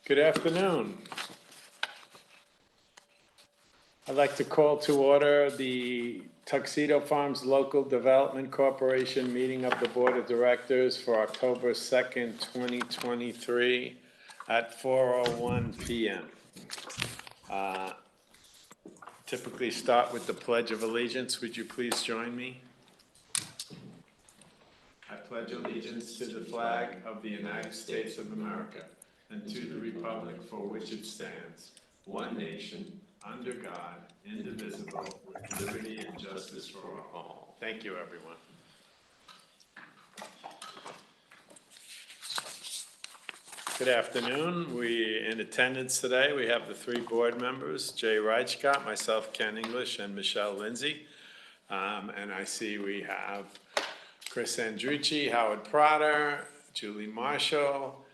Good afternoon. I'd like to call to order the Tuxedo Farms Local Development Corporation meeting of the Board of Directors for October 2nd, 2023 at 4:01 p.m. Typically start with the Pledge of Allegiance. Would you please join me? I pledge allegiance to the flag of the United States of America and to the republic for which it stands, one nation, under God, indivisible, with liberty and justice for all. Thank you, everyone. Good afternoon. In attendance today, we have the three board members, Jay Reichcott, myself, Ken English, and Michelle Lindsay. And I see we have Chris Andrucci, Howard Prater, Julie Marshall,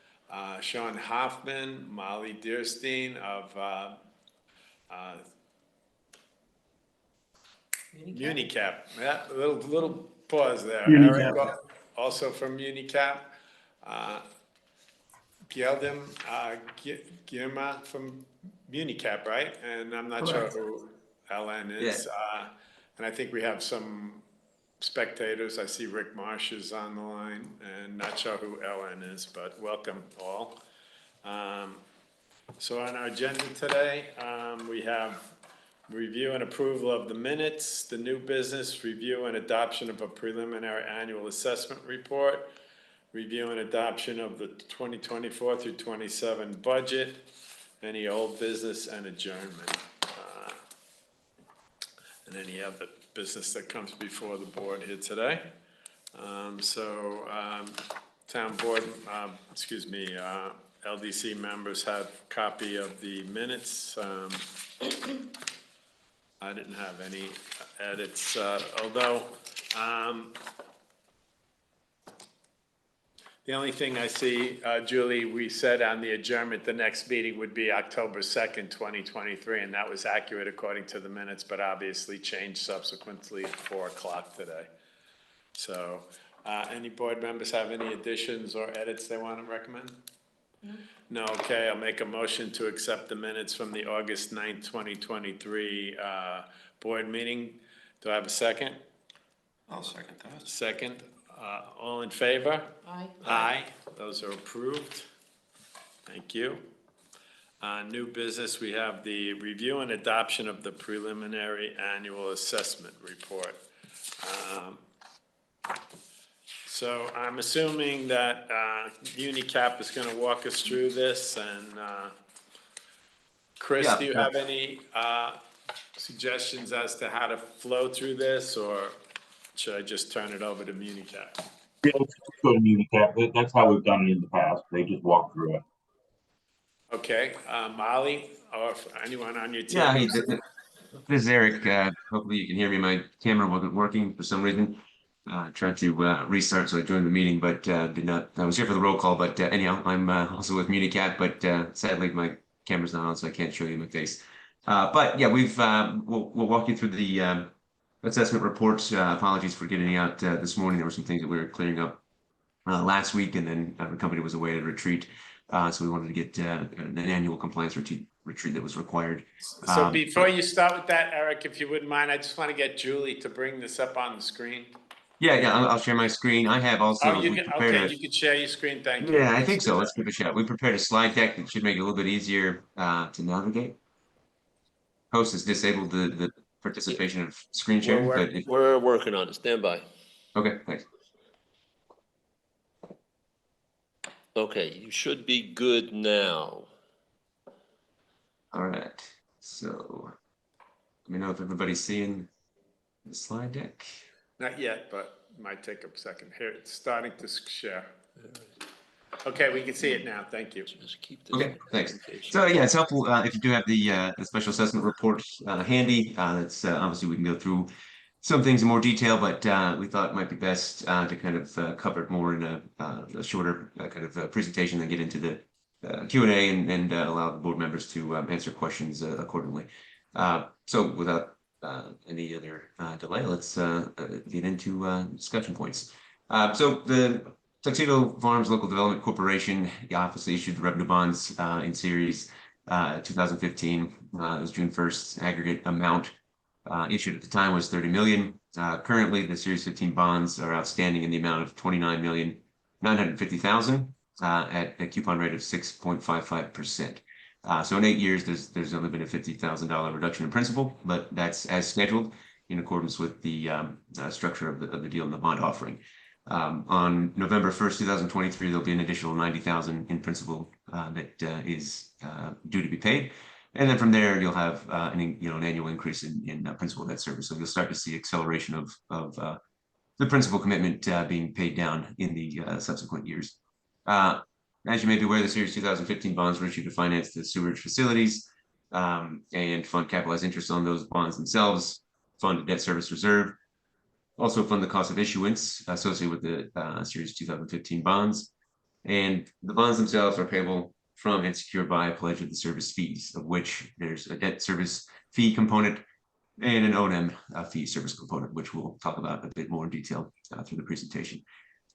Sean Hoffman, Molly Deerstein of Unicap. Yeah, a little pause there. Unicap. Eric, also from Unicap. Gildim Girma from Unicap, right? And I'm not sure who LN is. Yeah. And I think we have some spectators. I see Rick Marsh is on the line, and not sure who LN is, but welcome all. So on our agenda today, we have review and approval of the minutes, the new business, review and adoption of a preliminary annual assessment report, review and adoption of the 2024 through 27 budget, any old business, and adjournment. And any other business that comes before the board here today. Town board, LDC members have a copy of the minutes. I didn't have any edits, although the only thing I see, Julie, we said on the adjournment, the next meeting would be October 2nd, 2023, and that was accurate according to the minutes, but obviously changed subsequently at 4 o'clock today. So any board members have any additions or edits they want to recommend? No, okay, I'll make a motion to accept the minutes from the August 9th, 2023 board meeting. Do I have a second? I'll second that. Second. All in favor? Aye. Aye. Those are approved. Thank you. New business, we have the review and adoption of the preliminary annual assessment report. So I'm assuming that Unicap is going to walk us through this. And Chris, do you have any suggestions as to how to flow through this, or should I just turn it over to Unicap? Yeah, let's go to Unicap. That's how we've done it in the past. They just walk through it. Okay, Molly, or anyone on your team? Yeah, hey, this is Eric. Hopefully you can hear me. My camera wasn't working for some reason. Tried to restart, so I joined the meeting, but did not. I was here for the roll call, but anyhow, I'm also with Unicap, but sadly my camera's not on, so I can't show you my face. But yeah, we'll walk you through the assessment reports. Apologies for getting out this morning. There were some things that we were clearing up last week, and then the company was away at a retreat. So we wanted to get an annual compliance retreat that was required. So before you start with that, Eric, if you wouldn't mind, I just want to get Julie to bring this up on the screen. Yeah, I'll share my screen. I have also. You can share your screen. Thank you. Yeah, I think so. Let's give it a shot. We prepared a slide deck that should make it a little bit easier to navigate. Host has disabled the participation of screen sharing, but We're working on it. Stand by. Okay, thanks. Okay, you should be good now. All right. So let me know if everybody's seeing the slide deck. Not yet, but it might take a second. Here, it's starting to share. Okay, we can see it now. Thank you. Just keep this. Okay, thanks. So yeah, it's helpful if you do have the special assessment report handy. That's obviously we can go through some things in more detail, but we thought it might be best to kind of cover it more in a shorter kind of presentation and get into the Q&A and allow the board members to answer questions accordingly. So without any other delay, let's get into discussion points. So the Tuxedo Farms Local Development Corporation obviously issued the revenue bonds in series 2015. It was June 1st. Aggregate amount issued at the time was 30 million. Currently, the Series 15 bonds are outstanding in the amount of 29,950,000 at a coupon rate of 6.55%. So in 8 years, there's only been a $50,000 reduction in principal, but that's as scheduled in accordance with the structure of the deal in the bond offering. On November 1st, 2023, there'll be an additional 90,000 in principal that is due to be paid. And then from there, you'll have an annual increase in principal debt service. So you'll start to see acceleration of the principal commitment being paid down in the subsequent years. As you may be aware, the Series 2015 bonds were issued to finance the sewerage facilities and fund capitalized interest on those bonds themselves, fund a debt service reserve, also fund the cost of issuance associated with the Series 2015 bonds. And the bonds themselves are payable from and secured by a pledge of the service fees, of which there's a debt service fee component and an O&M fee service component, which we'll talk about a bit more in detail through the presentation.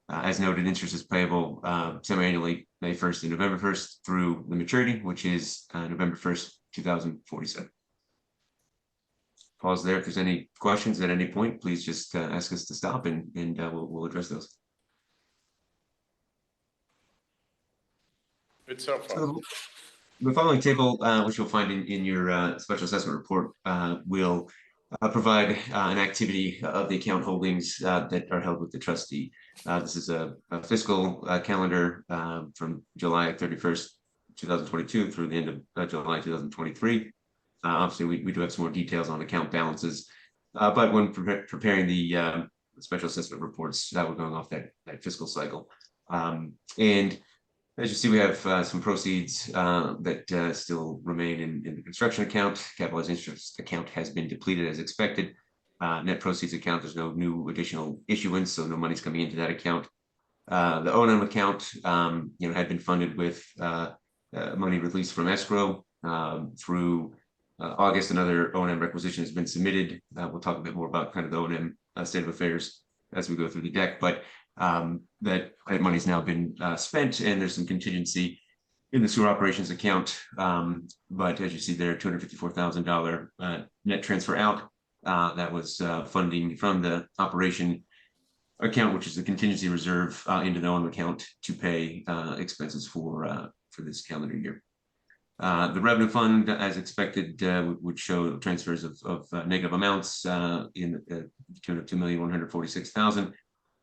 As noted, interest is payable semi-annually, May 1st and November 1st through the maturity, which is November 1st, 2047. Pause there. If there's any questions at any point, please just ask us to stop and we'll address those. Good so far. So the following table, which you'll find in your special assessment report, will provide an activity of the account holdings that are held with the trustee. This is a fiscal calendar from July 31st, 2022 through the end of July 2023. Obviously, we do have some more details on account balances, but when preparing the special assessment reports, we're going off that fiscal cycle. And as you see, we have some proceeds that still remain in the construction account. Capitalized interest account has been depleted as expected. Net proceeds account, there's no new additional issuance, so no money's coming into that account. The O&M account, had been funded with money released from escrow through August. Another O&M requisition has been submitted. We'll talk a bit more about kind of the O&M state of affairs as we go through the deck, but that money's now been spent, and there's some contingency in the sewer operations account. But as you see there, $254,000 net transfer out. That was funding from the operation account, which is the contingency reserve, into the O&M account to pay expenses for this calendar year. The revenue fund, as expected, would show transfers of negative amounts in the tune of $2,146,000.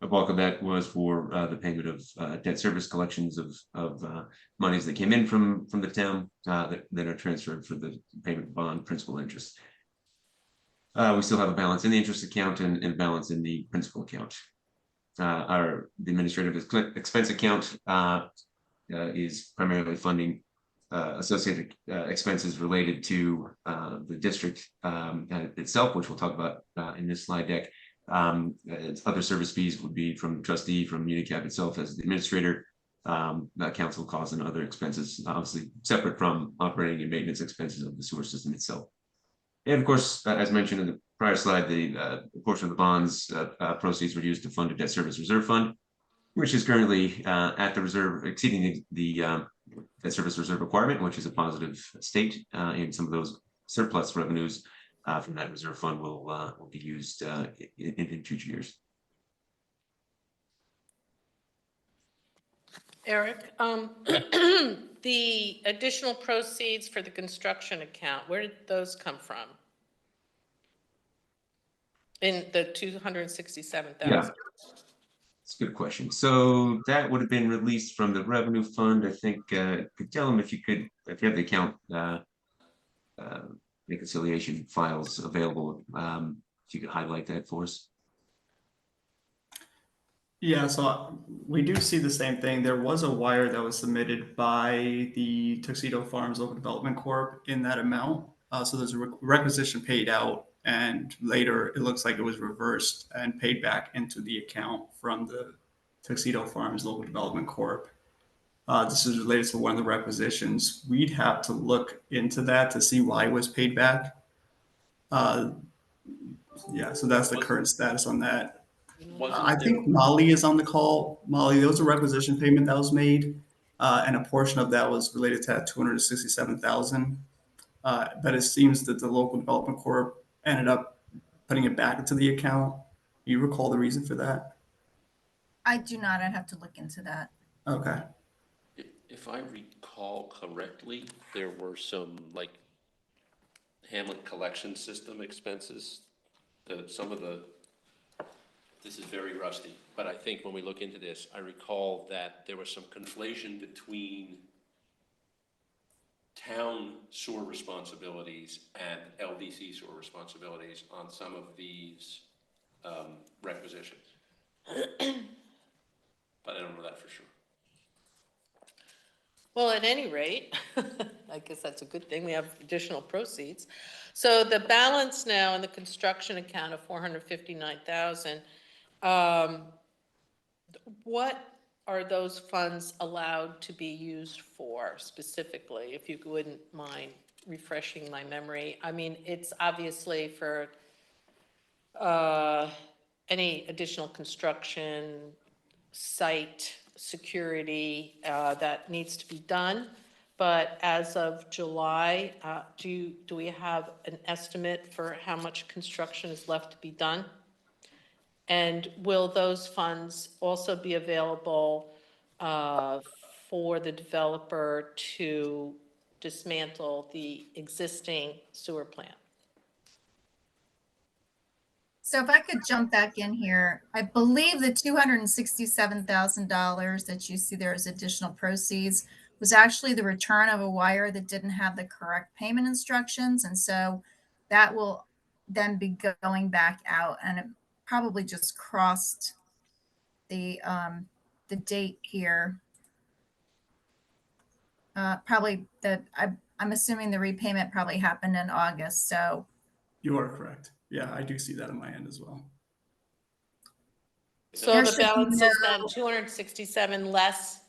A bulk of that was for the payment of debt service collections of monies that came in from the town that are transferred for the payment of bond principal interest. We still have a balance in the interest account and a balance in the principal account. The administrative expense account is primarily funding associated expenses related to the district itself, which we'll talk about in this slide deck. Other service fees would be from trustee, from Unicap itself as the administrator, council costs and other expenses, obviously separate from operating and maintenance expenses of the sewer system itself. And of course, as mentioned in the prior slide, the portion of the bonds proceeds were used to fund a debt service reserve fund, which is currently at the reserve, exceeding the debt service reserve requirement, which is a positive state. And some of those surplus revenues from that reserve fund will be used in future years. Eric, the additional proceeds for the construction account, where did those come from? In the 267,000? Yeah, it's a good question. So that would have been released from the revenue fund. I think could tell them if you have the account reconciliation files available, if you could highlight that for us. Yeah, so we do see the same thing. There was a wire that was submitted by the Tuxedo Farms Local Development Corp in that amount. So there's a requisition paid out, and later it looks like it was reversed and paid back into the account from the Tuxedo Farms Local Development Corp. This is related to one of the requisitions. We'd have to look into that to see why it was paid back. Yeah, so that's the current status on that. I think Molly is on the call. Molly, there was a requisition payment that was made, and a portion of that was related to that 267,000. But it seems that the local development corp ended up putting it back into the account. Do you recall the reason for that? I do not. I'd have to look into that. Okay. If I recall correctly, there were some like Hamlet collection system expenses. This is very rusty, but I think when we look into this, I recall that there was some conflation between town sewer responsibilities and LDC sewer responsibilities on some of these requisitions. But I don't know that for sure. Well, at any rate, I guess that's a good thing. We have additional proceeds. So the balance now in the construction account of 459,000, what are those funds allowed to be used for specifically, if you wouldn't mind refreshing my memory? I mean, it's obviously for any additional construction, site security that needs to be done. But as of July, do we have an estimate for how much construction is left to be done? And will those funds also be available for the developer to dismantle the existing sewer plant? So if I could jump back in here, I believe the $267,000 that you see there as additional proceeds was actually the return of a wire that didn't have the correct payment instructions. And so that will then be going back out, and it probably just crossed the date here. I'm assuming the repayment probably happened in August. So You are correct. Yeah, I do see that on my end as well. So There the should be balance is no- then 267 less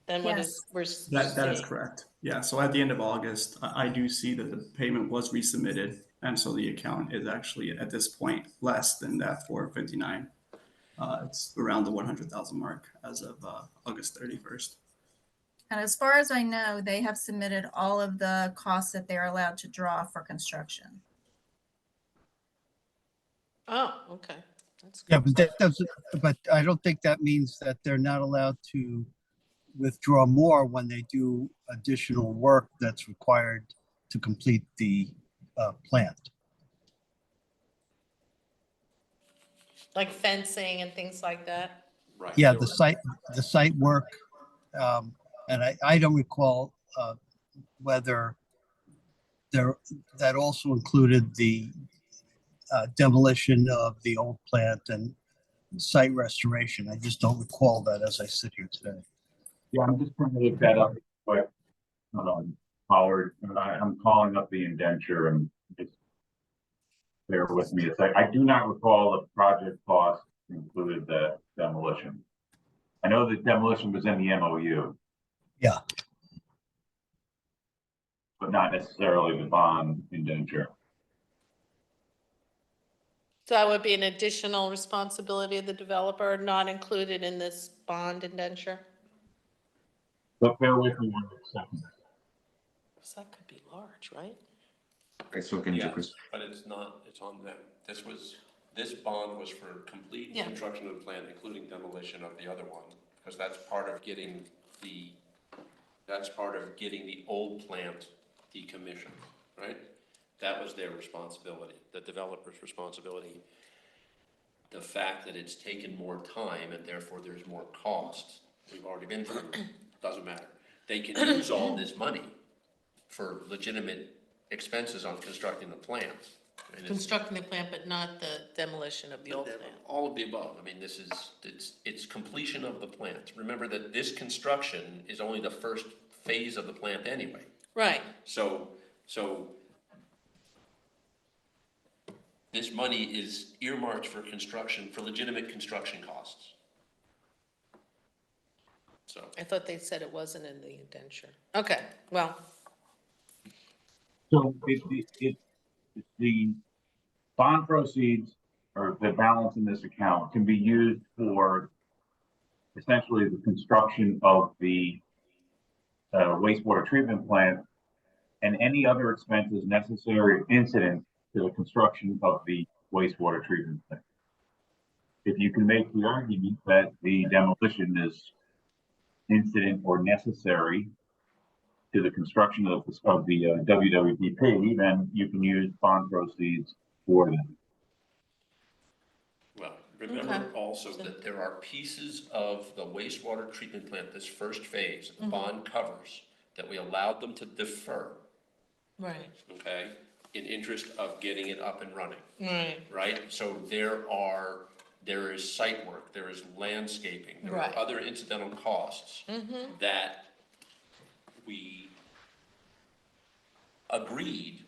than what is, we're That is seeing. correct. Yeah, so at the end of August, I do see that the payment was resubmitted, and so the account is actually at this point less than that 459. It's around the 100,000 mark as of August 31st. And as far as I know, they have submitted all of the costs that they're allowed to draw for construction. Oh, okay. That's Yeah, good. but that doesn't, but I don't think that means that they're not allowed to withdraw more when they do additional work that's required to complete the plant. Like fencing and things like that? Right. Yeah, there were- the site work, and I don't recall whether that also included the demolition of the old plant and site restoration. I just don't recall that as I sit here today. Yeah, I'm just trying to look that up, but, Howard, I'm calling up the indenture and just bear with me a sec. I do not recall the project cost included the demolition. I know the demolition was in the MOU. Yeah. But not necessarily the bond indenture. So that would be an additional responsibility of the developer, not included in this bond indenture? But bear with me 1 second. So that could be large, right? I spoke into Yes, Chris. but it's not, it's on them. This bond was for complete Yeah. construction of the plant, including demolition of the other one, because that's part of getting the old plant decommissioned, right? That was their responsibility, the developer's responsibility. The fact that it's taken more time and therefore there's more cost, we've already been through, doesn't matter. They can use all this money for legitimate expenses on constructing the plant. And it's- Constructing the plant, but not the demolition of the old plant. All of the above. I mean, it's completion of the plant. Remember that this construction is only the first phase of the plant anyway. Right. So this money is earmarked for construction, for legitimate construction costs. So, I thought they said it wasn't in the indenture. Okay, well, So the bond proceeds or the balance in this account can be used for essentially the construction of the wastewater treatment plant and any other expenses necessary or incident to the construction of the wastewater treatment plant. If you can make the argument that the demolition is incident or necessary to the construction of the WWDP, then you can use bond proceeds for that. Well, remember Okay. also that there are pieces of the wastewater treatment plant, this first phase, the bond covers, that we allowed them to defer, Right, okay, in interest of getting it up and running, right, right? So there is site work, there is landscaping, there Right. are other incidental costs that we agreed,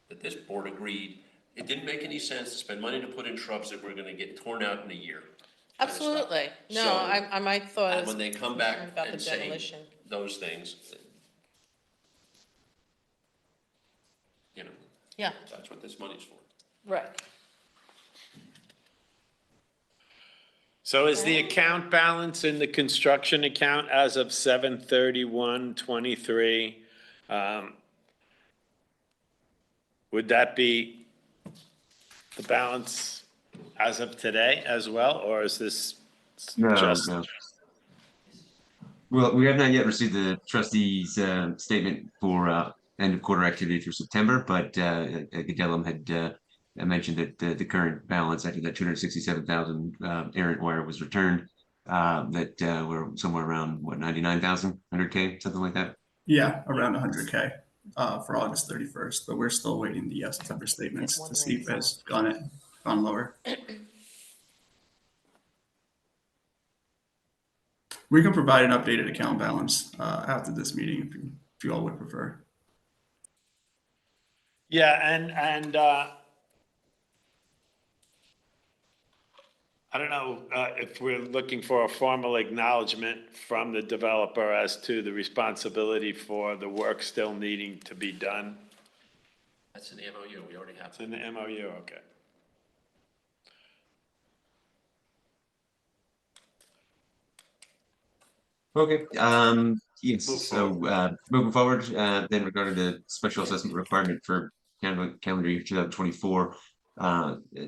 that this board agreed, it didn't make any sense to spend money to put in shrubs that were gonna get torn out in a year. kind of stuff. absolutely. No, So- I might thought And as when they come concerned back about the and say demolition. those things, you know, Yeah, that's what this money's for. right. So is the account balance in the construction account as of 7/31/23? Would that be the balance as of today as well, or is this No, just? no. Well, we have not yet received the trustees' statement for end of quarter activity through September, but Gadellum had mentioned that the current balance after that 267,000 errant wire was returned, that we're somewhere around what 99,000, 100K, something like that. Yeah, around 100K for August 31st, but we're still waiting the September statements to see if it's gone lower. We can provide an updated account balance after this meeting if you all would prefer. Yeah, and I don't know if we're looking for a formal acknowledgement from the developer as to the responsibility for the work still needing to be done. That's in the MOU, we already have It's in the MOU, okay. Okay, yes, Move so moving forward, then regarding the special assessment requirement for calendar year 2024,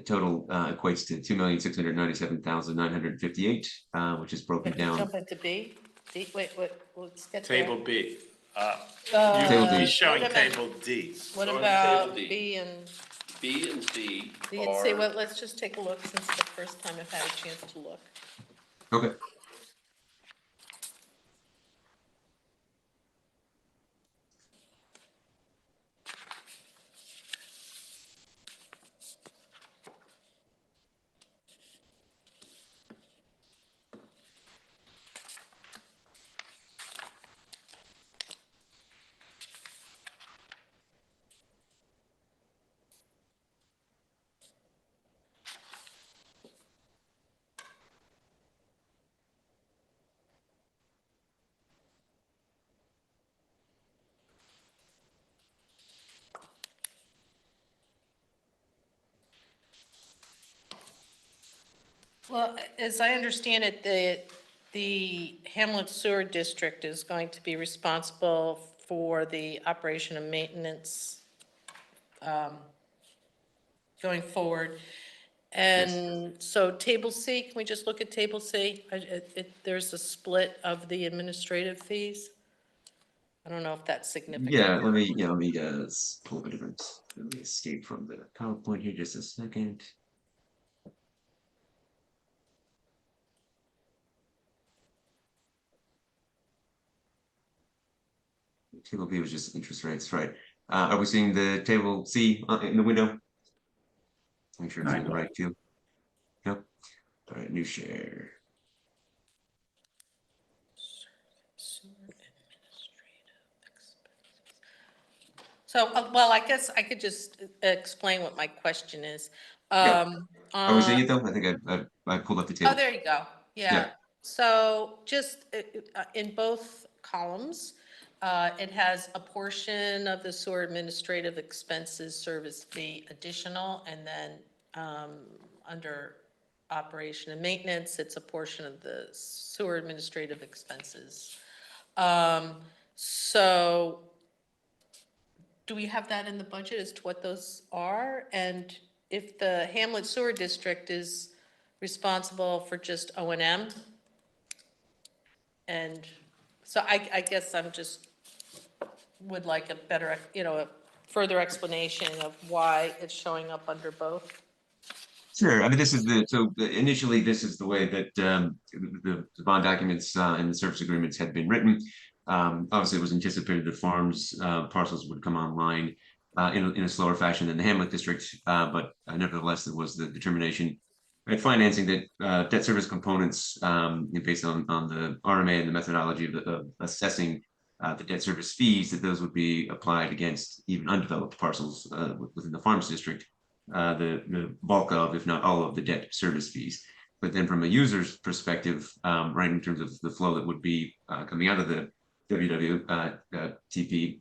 total equates to 2,697,958, which is broken down. Jump into B. Wait, let's get there. Table B. Table B. He's showing Wait a minute. table D. What Go on to about table D. B and B and C B and C? are, Well, let's just take a look since it's the first time I've had a chance to look. Okay. Well, as I understand it, the Hamlet Sewer District is going to be responsible for the operation and maintenance going forward. And so table C, can we just look at table C? There's a split of the administrative fees. I don't know if that's significant. Yeah, let me pull up a different. Let me escape from the PowerPoint here just a second. Table B was just interest rates, right? Are we seeing the table C in the window? Make sure it's in the right field. Yep. All right, new share. Sewer administrative expenses. So, well, I guess I could just explain what my question is. Yep. Are we seeing on- it though? I think I pulled up the Oh, table. there you go. Yeah. Yeah. So just in both columns, it has a portion of the sewer administrative expenses service fee additional, and then under operation and maintenance, it's a portion of the sewer administrative expenses. So do we have that in the budget as to what those are? And if the Hamlet Sewer District is responsible for just O&M? And so I guess I'm just, would like a better, a further explanation of why it's showing up under both. Sure. I mean, initially, this is the way that the bond documents and the service agreements had been written. Obviously, it was anticipated that farms parcels would come online in a slower fashion than the Hamlet district, but nevertheless, there was the determination at financing that debt service components, based on the RMA and the methodology of assessing the debt service fees, that those would be applied against even undeveloped parcels within the farms district. The bulk of, if not all of, the debt service fees. But then from a user's perspective, right, in terms of the flow that would be coming out of the WWTP,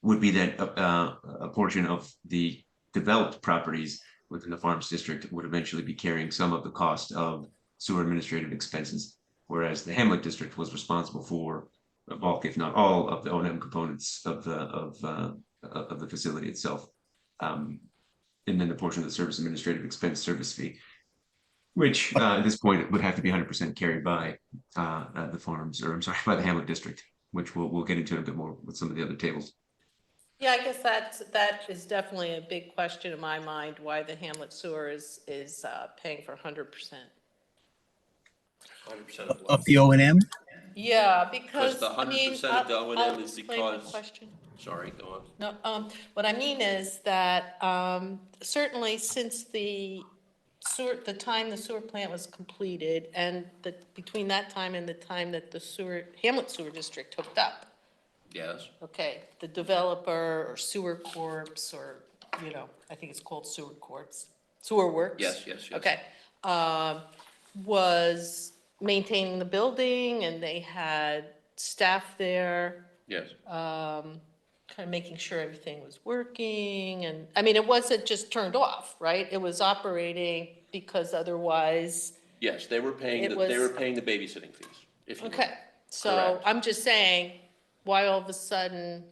would be that a portion of the developed properties within the farms district would eventually be carrying some of the cost of sewer administrative expenses, whereas the Hamlet district was responsible for a bulk, if not all, of the O&M components of the facility itself. And then the portion of the service administrative expense service fee, which at this point it would have to be 100% carried by the farms, or I'm sorry, by the Hamlet district, which we'll get into a bit more with some of the other tables. Yeah, I guess that is definitely a big question in my mind, why the Hamlet Sewer is paying for 100%. 100% of Of what? the O&M? Yeah, Because because, the I mean, 100% of the O&M I'll is explain my because- question. Sorry, go on. No, what I mean is that, certainly since the time the sewer plant was completed, and between that time and the time that the Hamlet Sewer District hooked up, Yes, okay, the developer or sewer corps, or, I think it's called sewer corps, sewer works. yes. Okay, was maintaining the building, and they had staff there, yes. kind of making sure everything was working, and, I mean, it wasn't just turned off, right? It was operating, because otherwise, Yes, they were paying, It they was- were paying the babysitting fees, if you will. okay. So Correct. I'm just saying, why all of a sudden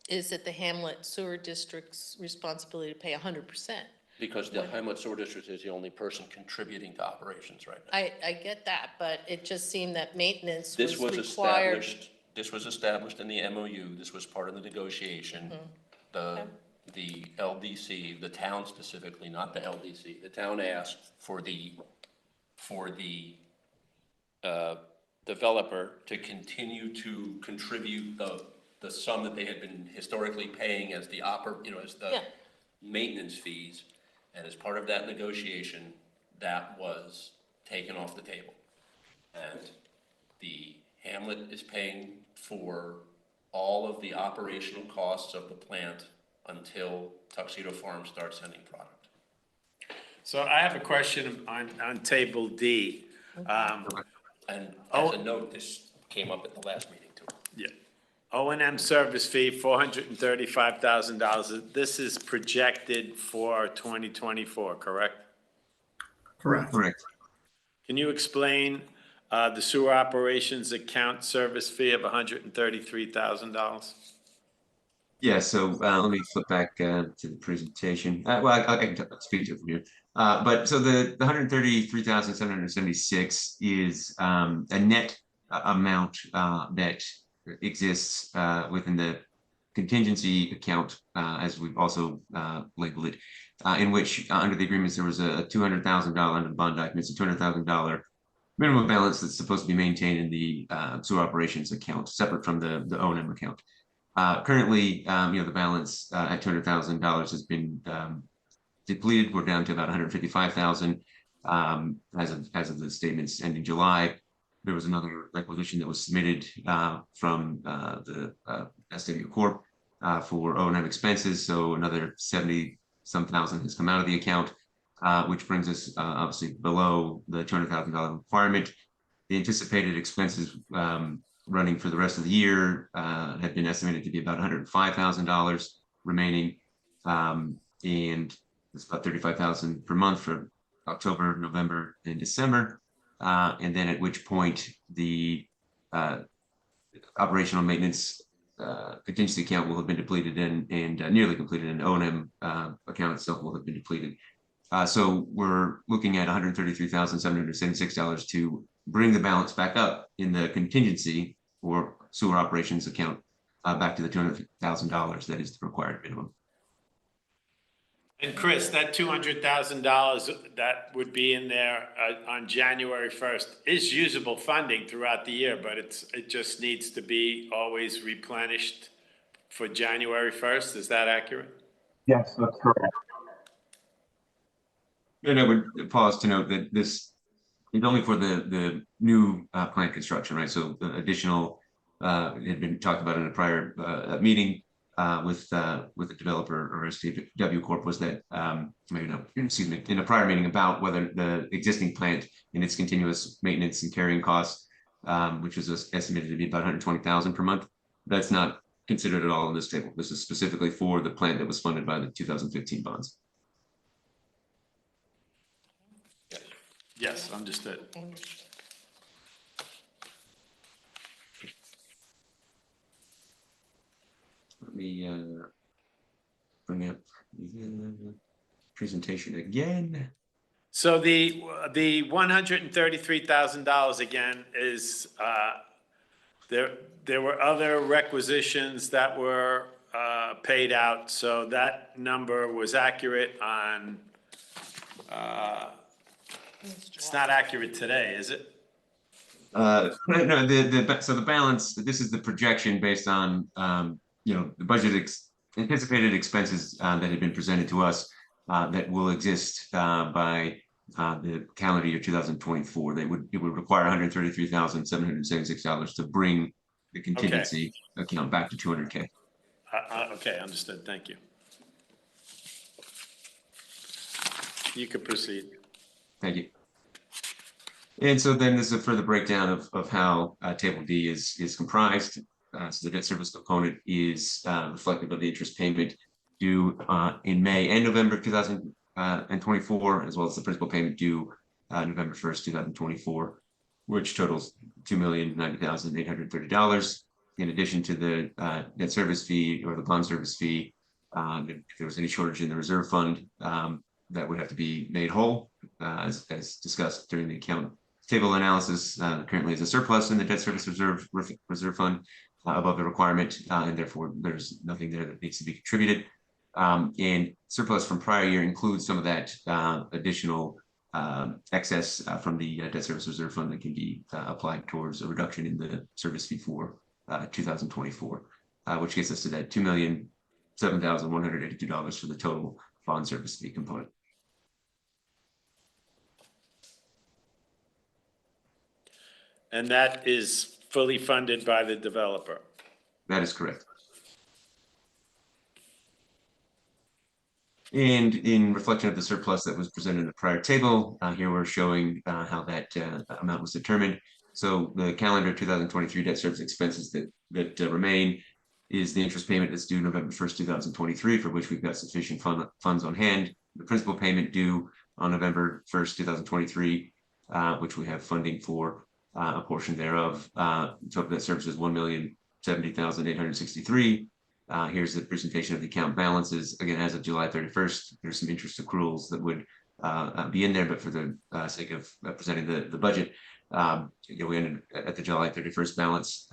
is it the Hamlet Sewer District's responsibility to pay 100%? Because the Hamlet Sewer District is the only person contributing to operations right now. I get that, but it just seemed that maintenance This was was required. established in the MOU, this was part of the negotiation. Okay. The LDC, the town specifically, not the LDC, the town asked for the developer to continue to contribute the sum that they had been historically paying as the as the Yeah. maintenance fees. And as part of that negotiation, that was taken off the table. And the Hamlet is paying for all of the operational costs of the plant until Tuxedo Farm starts sending product. So I have a question on table D. And as a note, this came up at the last meeting too. Yeah. O&M service fee, $435,000. This is projected for 2024, correct? Correct. Correct. Can you explain the sewer operations account service fee of $133,000? Yeah, so let me flip back to the presentation. Well, I can speak to it from here. But so the 133,776 is a net amount that exists within the contingency account, as we've also labeled it, in which under the agreements there was a $200,000 under the bond documents, a $200,000 minimum balance that's supposed to be maintained in the sewer operations account, separate from the O&M account. Currently, the balance at $200,000 has been depleted. We're down to about 155,000 as of the statements ending July. There was another requisition that was submitted from the SW Corp for O&M expenses, so another 70-some thousand has come out of the account, which brings us obviously below the $200,000 requirement. The anticipated expenses running for the rest of the year have been estimated to be about $105,000 remaining. And It's about 35,000 per month for October, November, and December. And then at which point the operational maintenance contingency account will have been depleted and nearly completed, and O&M account itself will have been depleted. So we're looking at $133,776 to bring the balance back up in the contingency or sewer operations account back to the $200,000 that is the required minimum. And Chris, that $200,000 that would be in there on January 1st is usable funding throughout the year, but it just needs to be always replenished for January 1st. Is that accurate? Yes, that's correct. And I would pause to note that this is only for the new plant construction, right? So the additional had been talked about in a prior meeting with the developer or STW Corp was that maybe no, excuse me, in a prior meeting about whether the existing plant in its continuous maintenance and carrying costs, which was estimated to be about 120,000 per month, that's not considered at all in this table. This is specifically for the plant that was funded by the 2015 bonds. Yes, understood. Let me bring up the presentation again. So the $133,000 again is there were other requisitions that were paid out, so that number was accurate on. It's not accurate today, is it? No, so the balance. This is the projection based on the budget anticipated expenses that had been presented to us that will exist by the calendar year 2024. It would require $133,776 to bring the contingency account back to $200K. Okay, understood. Thank you. You could proceed. Thank you. And so then there's a further breakdown of how Table D is comprised. So the debt service component is reflective of the interest payment due in May and November 2024, as well as the principal payment due November 1st, 2024, which totals $2,090,830. In addition to the debt service fee or the bond service fee, if there was any shortage in the reserve fund, that would have to be made whole, as discussed during the account table analysis. Currently is a surplus in the debt service reserve fund above the requirement, and therefore there's nothing there that needs to be contributed. And surplus from prior year includes some of that additional excess from the debt service reserve fund that can be applied towards a reduction in the service fee for 2024, which gets us to that $2,007,182 for the total bond service fee component. And that is fully funded by the developer. That is correct. And in reflection of the surplus that was presented in the prior table, here we're showing how that amount was determined. So the calendar 2023 debt service expenses that remain is the interest payment that's due November 1st, 2023, for which we've got sufficient funds on hand. The principal payment due on November 1st, 2023, which we have funding for a portion thereof. Total debt service is $1,070,863. Here's the presentation of the account balances. Again, as of July 31st, there's some interest accruals that would be in there, but for the sake of presenting the budget, we ended at the July 31st balance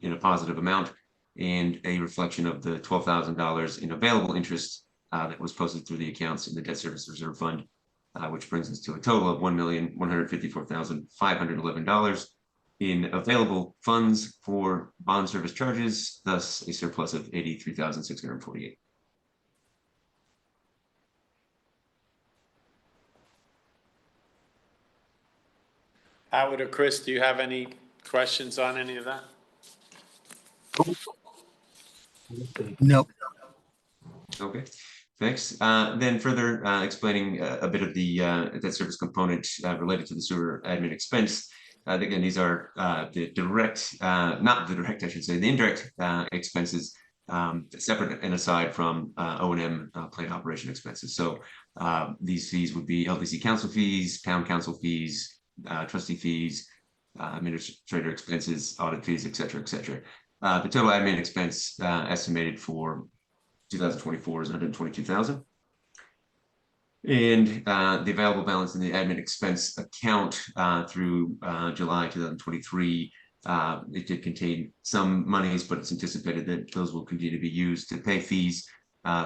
in a positive amount, and a reflection of the $12,000 in available interest that was posted through the accounts in the debt service reserve fund, which brings us to a total of $1,154,511 in available funds for bond service charges, thus a surplus of $83,648. Howard or Chris, do you have any questions on any of that? Nope. Okay, thanks. Then further explaining a bit of the debt service component related to the sewer admin expense. Again, these are the direct, not the direct, I should say, the indirect expenses separate and aside from O&M plant operation expenses. So these fees would be LDC council fees, town council fees, trustee fees, administrator expenses, audit fees, et cetera, et cetera. The total admin expense estimated for 2024 is 122,000. And the available balance in the admin expense account through July 2023, it did contain some monies, but it's anticipated that those will continue to be used to pay fees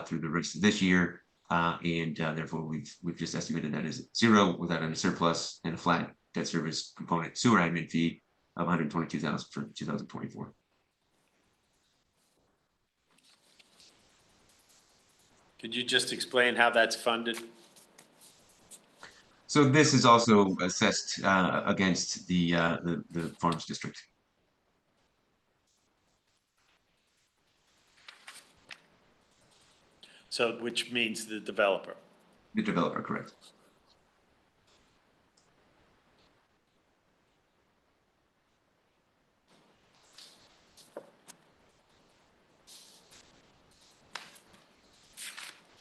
through the rest of this year. And therefore, we've just estimated that as zero without any surplus and a flat debt service component sewer admin fee of 122,000 for 2024. Could you just explain how that's funded? So this is also assessed against the farms district. So, which means the developer. The developer, correct.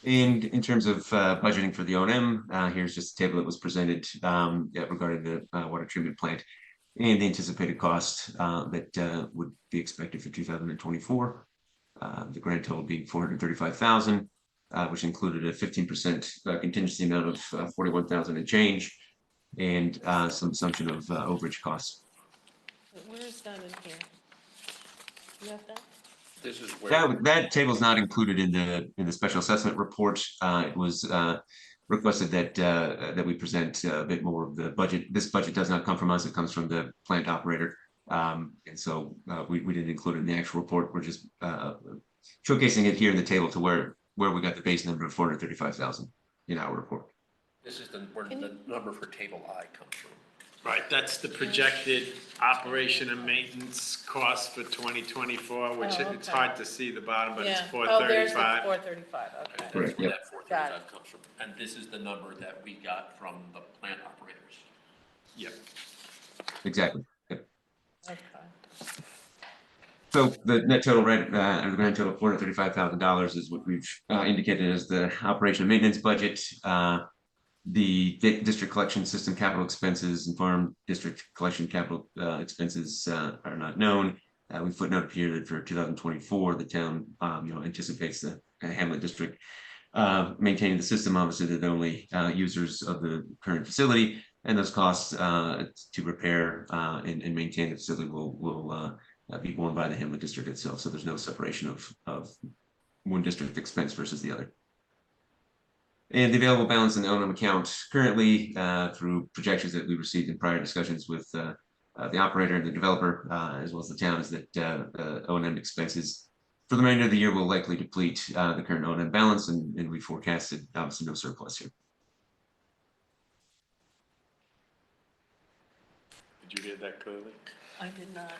And in terms of budgeting for the O&M, here's just a table that was presented regarding the water treatment plant and the anticipated cost that would be expected for 2024. The grand total being 435,000, which included a 15% contingency amount of 41,000 and change, and some assumption of overage costs. Where is that in here? You have that? This is where, That table is not included in the special assessment report. It was requested that we present a bit more of the budget. This budget does not come from us; it comes from the plant operator, and so we didn't include it in the actual report. We're just showcasing it here in the table to where we got the base number of 435,000 in our report. this is where the number for table I comes from. Right, that's the projected operation and maintenance cost for 2024, which Oh, it's okay. hard to see the bottom, but it's Yeah. Oh, there's the 435. 435, okay. That's Correct, where yep. that four Got thirty-five comes from. And this is the number that we got from the plant operators. Yep. Exactly. Yep. Okay. So the net total the grand total of $435,000 is what we've indicated as the operation and maintenance budget. The district collection system capital expenses and farm district collection capital expenses are not known. We footnoted here that for 2024, the town anticipates the Hamlet district maintaining the system. Obviously, they're the only users of the current facility, and those costs to repair and maintain the facility will be borne by the Hamlet district itself. So there's no separation of one district expense versus the other. And the available balance in the O&M account currently through projections that we received in prior discussions with the operator and the developer, as well as the town, is that O&M expenses for the remainder of the year will likely deplete the current O&M balance, and we forecasted obviously no surplus here. Did you hear that clearly? I did not.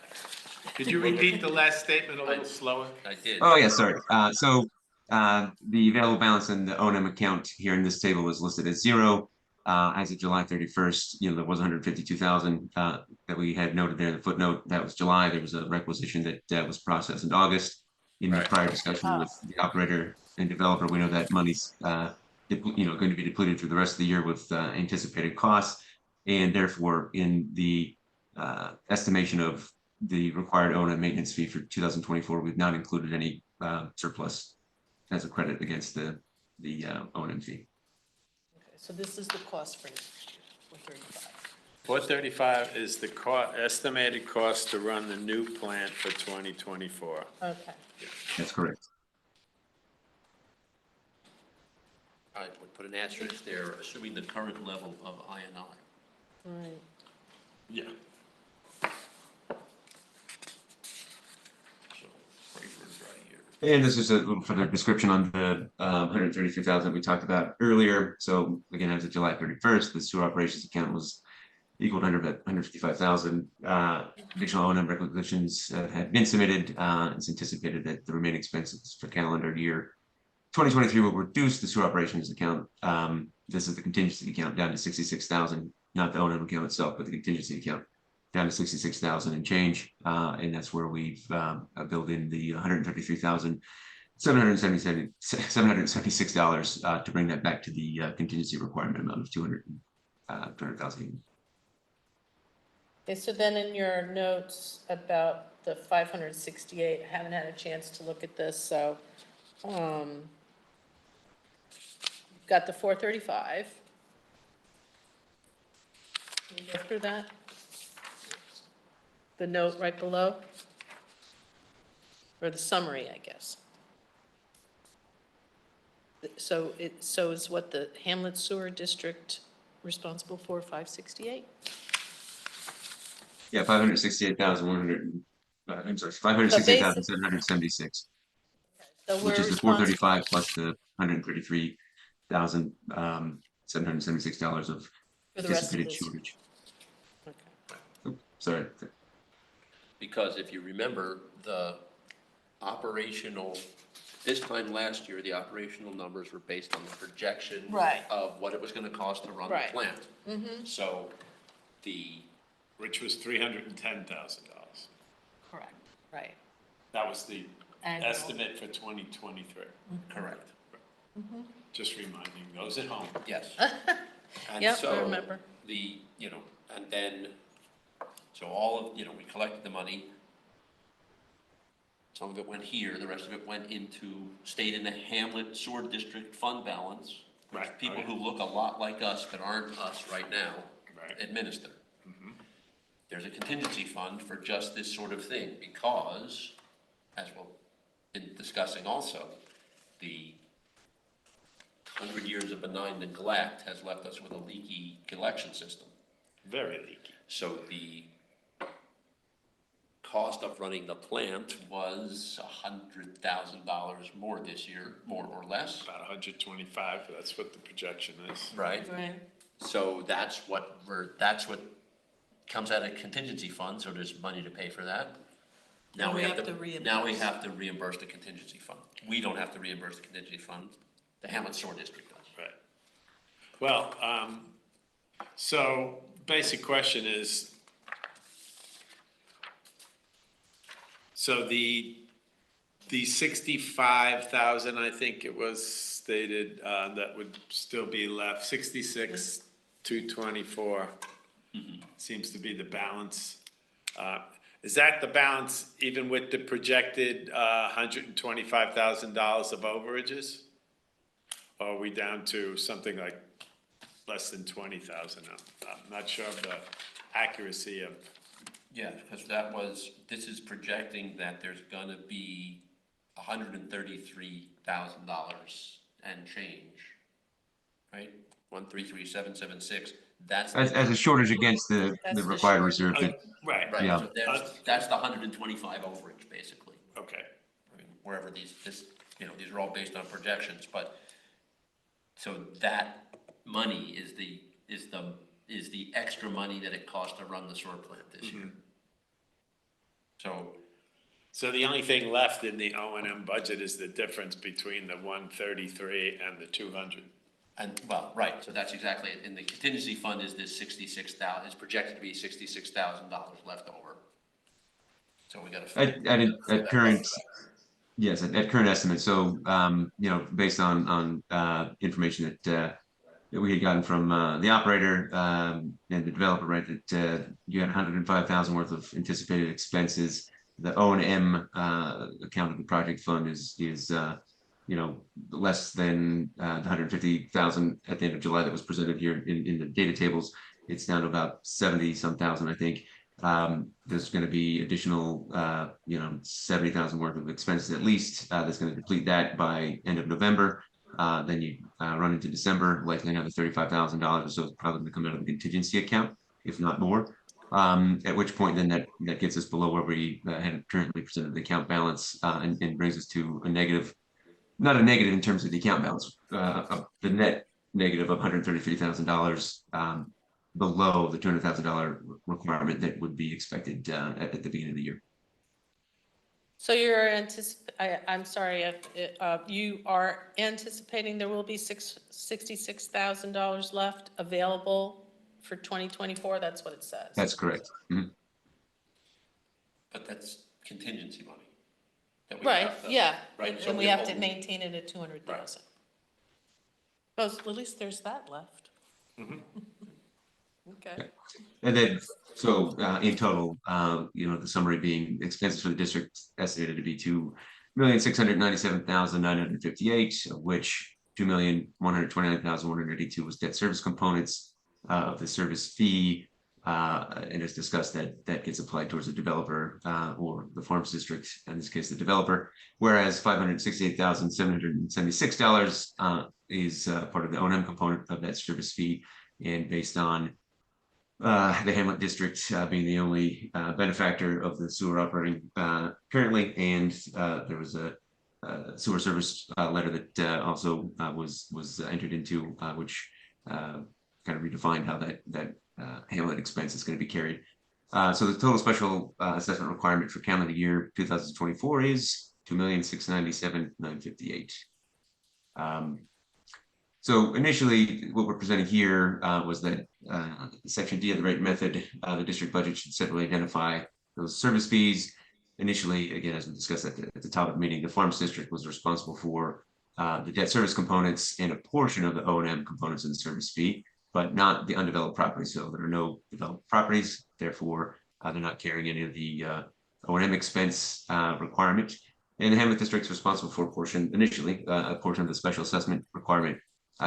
Could you repeat the last statement a little slower? I did. Oh, yeah, sorry. So the available balance in the O&M account here in this table was listed as zero. As of July 31st, there was 152,000 that we had noted there in the footnote. That was July. There was a requisition that was processed in August. In the prior discussion with the operator and developer, we know that money's going to be depleted through the rest of the year with anticipated costs, and therefore in the estimation of the required O&M maintenance fee for 2024, we've not included any surplus as a credit against the O&M fee. Okay, so this is the cost for next year, 435. 435 is the estimated cost to run the new plant for 2024. Okay. That's correct. I would put an asterisk there, assuming the current level of INI. Right. Yeah. So, Fraser's right here. And this is a little further description on the 132,000 we talked about earlier. So again, as of July 31st, the sewer operations account was equal to 155,000. Additional O&M requisitions had been submitted. It's anticipated that the remaining expenses for calendar year 2023 will reduce the sewer operations account. This is the contingency account down to 66,000, not the O&M account itself, but the contingency account down to 66,000 and change. And that's where we've built in the $776 to bring that back to the contingency requirement amount of 200,000. Okay, so then in your notes about the 568, I haven't had a chance to look at this, so, you've got the 435. Can you go through that? The note right below? Or the summary, I guess. So is what the Hamlet Sewer District responsible for, 568? Yeah, 568,100. I'm sorry, 568,776, So which we're is the responsible 435 plus the $133,776 of for the rest of anticipated this. shortage. Okay. Oops, sorry. Because if you remember, the operational, this time last year, the operational numbers were based on the projection Right. of what it was gonna cost to run the Right. plant. So the, Which was $310,000. Correct, right. That was the Annual. estimate for 2023. correct, Just reminding those at home. yes. And Yep, I so remember. the, and then, so all of, we collected the money. Some of it went here, the rest of it went stayed in the Hamlet Sewer District fund balance. Which Right, people okay. who look a lot like us but aren't us right now Right. administer. There's a contingency fund for just this sort of thing because, as we've been discussing also, the 100 years of benign neglect has left us with a leaky collection system. Very leaky. So the cost of running the plant was $100,000 more this year, more or less. About 125, that's what the projection is. Right. Right. So that's what comes out of contingency fund, so there's money to pay for that. Now And we we have have to, to reimburse. now we have to reimburse the contingency fund. We don't have to reimburse the contingency fund, the Hamlet Sewer District does. Right. Well, so basic question is, so the 65,000, I think it was stated, that would still be left, 66,224 seems to be the balance. Is that the balance even with the projected $125,000 of overages? Or are we down to something like less than 20,000 now? I'm not sure of the accuracy of. Yeah, because this is projecting that there's gonna be $133,000 and change, right? 133,776, that's. As a shortage against the That's the required shortage. reserve. Right. Right, Yeah. so that's the 125 overage, basically. Okay. I mean, wherever these are all based on projections, but, so that money is the extra money that it costs to run the sewer plant this year. So the only thing left in the O&M budget is the difference between the 133 and the 200. And, well, right, so that's exactly it. In the contingency fund is this 66,000, it's projected to be $66,000 left over. So we gotta. At current, yes, at current estimate. So, based on information that we had gotten from the operator and the developer, right, that you had 105,000 worth of anticipated expenses. The O&M account of the project fund is less than the 150,000 at the end of July that was presented here in the data tables. It's down to about 70-some thousand, I think. There's going to be additional, 70,000 worth of expenses at least. That's going to deplete that by end of November. Then you run into December, likely another $35,000 or so is probably going to come out of the contingency account, if not more. At which point then that gets us below where we had currently presented the account balance and brings us to a negative, not a negative in terms of the account balance, the net negative of $133,000 below the $200,000 requirement that would be expected at the beginning of the year. So I'm sorry, you are anticipating there will be $66,000 left available for 2024? That's what it says. That's correct. Mhm. But that's contingency money. that we Right, have to- yeah, Right. and so and we we have to hold- maintain it at 200,000. Well, at least there's that left. Okay. And then, so in total, the summary being expenses for the district estimated to be 2,697,958, of which 2,129,182 was debt service components of the service fee. And as discussed, that gets applied towards the developer or the farms district, in this case, the developer. Whereas $568,776 is part of the O&M component of that service fee, and based on the Hamlet District being the only benefactor of the sewer operating currently, and there was a sewer service letter that also was entered into, which kind of redefined how that Hamlet expense is going to be carried. So the total special assessment requirement for calendar year 2024 is $2,697,958. So initially, what we're presenting here was that Section D of the rate method, the district budget should separately identify those service fees. Initially, again, as we discussed at the top of the meeting, the farms district was responsible for the debt service components and a portion of the O&M components of the service fee, but not the undeveloped properties. So there are no developed properties, therefore they're not carrying any of the O&M expense requirement. And the Hamlet district is responsible for a portion, initially, a portion of the special assessment requirement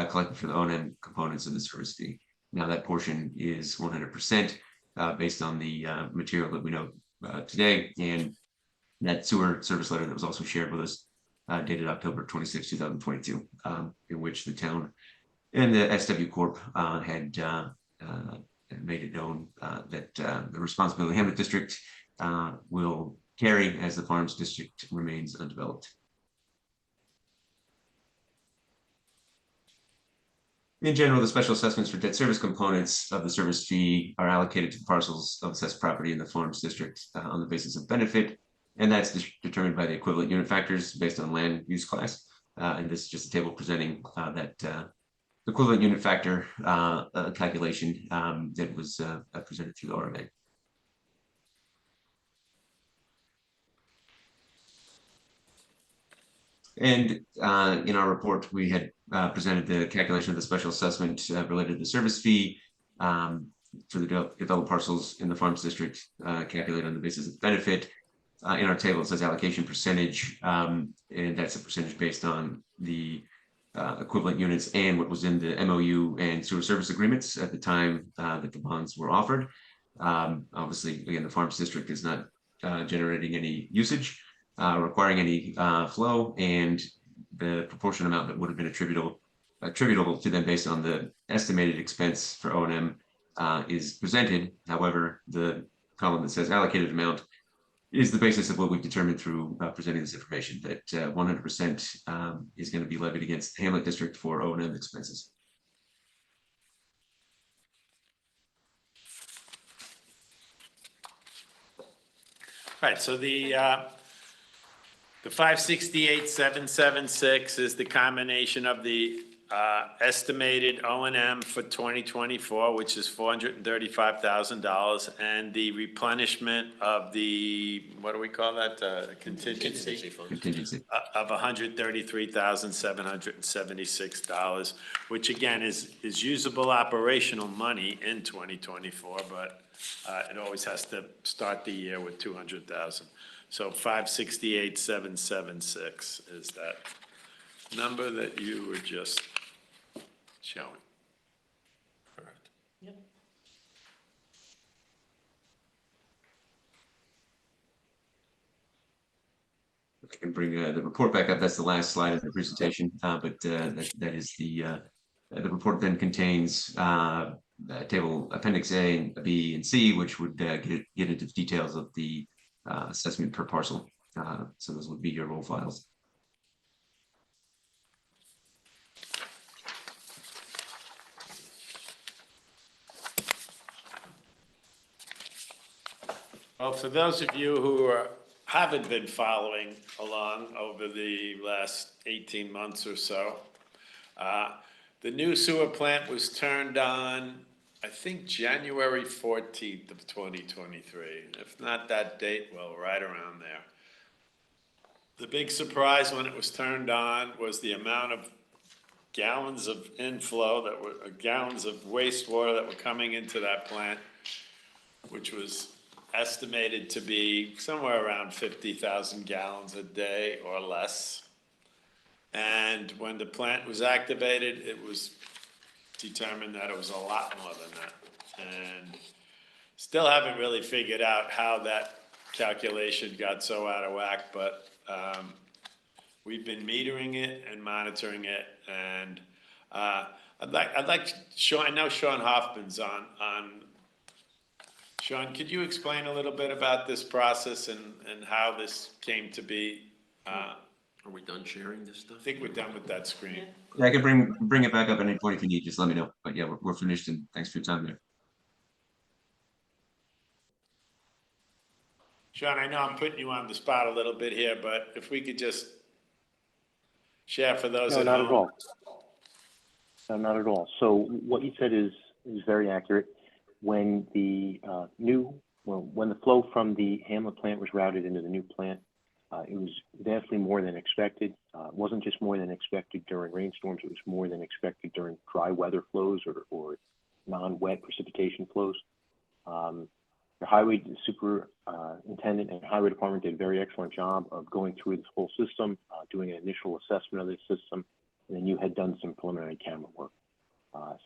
collected for the O&M components of the service fee. Now that portion is 100% based on the material that we know today, and that sewer service letter that was also shared with us dated October 26, 2022, in which the town and the SW Corp had made it known that the responsibility of the Hamlet district will carry as the farms district remains undeveloped. In general, the special assessments for debt service components of the service fee are allocated to parcels of assessed property in the farms district on the basis of benefit, and that's determined by the equivalent unit factors based on land use class. And this is just a table presenting that equivalent unit factor calculation that was presented through the RMA. And in our report, we had presented the calculation of the special assessment related to the service fee for the developed parcels in the farms district, calculated on the basis of benefit. In our table, it says allocation percentage, and that's a percentage based on the equivalent units and what was in the MOU and sewer service agreements at the time that the bonds were offered. Obviously, again, the farms district is not generating any usage, requiring any flow, and the proportion amount that would have been attributable to them based on the estimated expense for O&M is presented. However, the column that says allocated amount is the basis of what we've determined through presenting this information, that 100% is going to be levied against Hamlet District for O&M expenses. Right, so the 568,776 is the combination of the estimated O&M for 2024, which is $435,000, and the replenishment of the, what do we call that, contingency? fund. Contingency. Of $133,776, which again is usable operational money in 2024, but it always has to start the year with 200,000. So 568,776 is that number that you were just showing. Correct. Yep. I can bring the report back up. That's the last slide of the presentation, but that is the report then contains table Appendix A, B, and C, which would get into the details of the assessment per parcel. So those would be your roll files. Well, for those of you who haven't been following along over the last 18 months or so, the new sewer plant was turned on I think January 14th of 2023. If not that date, well, right around there. The big surprise when it was turned on was the amount of gallons of inflow that were, gallons of wastewater that were coming into that plant, which was estimated to be somewhere around 50,000 gallons a day or less. And when the plant was activated, it was determined that it was a lot more than that. And still haven't really figured out how that calculation got so out of whack, but we've been metering it and monitoring it, and I'd like Sean. I know Sean Hoffman's on. Sean, could you explain a little bit about this process and how this came to be? Are we done sharing this stuff? I think we're done with that screen. Yeah, I can bring it back up at any point if you need. Just let me know. But yeah, we're finished, and thanks for your time there. Sean, I know I'm putting you on the spot a little bit here, but if we could just share for those No, at not home. at all. No, not at all. So what you said is very accurate. When the when the flow from the Hamlet plant was routed into the new plant, it was vastly more than expected. It wasn't just more than expected during rainstorms, it was more than expected during dry weather flows or non-wet precipitation flows. The highway superintendent and highway department did a very excellent job of going through this whole system, doing an initial assessment of the system, and then you had done some preliminary camera work.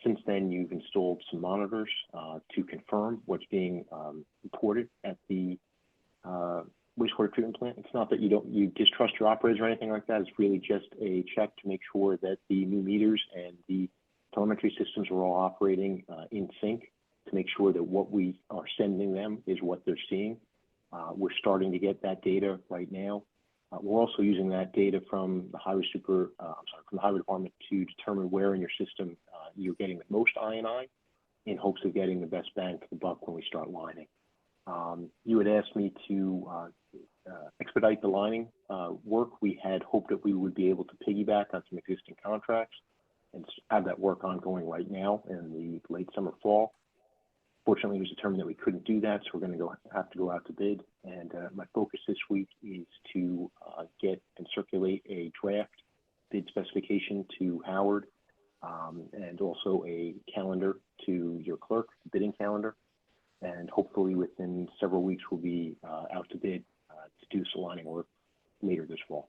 Since then, you've installed some monitors to confirm what's being reported at the wastewater treatment plant. It's not that you distrust your operators or anything like that. It's really just a check to make sure that the new meters and the telemetry systems are all operating in sync, to make sure that what we are sending them is what they're seeing. We're starting to get that data right now. We're also using that data from the highway from the highway department to determine where in your system you're getting the most I&I, in hopes of getting the best bang for the buck when we start lining. You had asked me to expedite the lining work. We had hoped that we would be able to piggyback on some existing contracts and have that work ongoing right now in the late summer, fall. Fortunately, it was determined that we couldn't do that, so we're going to have to go out to bid. And my focus this week is to get and circulate a draft bid specification to Howard, and also a calendar to your clerk, bidding calendar. And hopefully within several weeks, we'll be out to bid to do some lining work later this fall.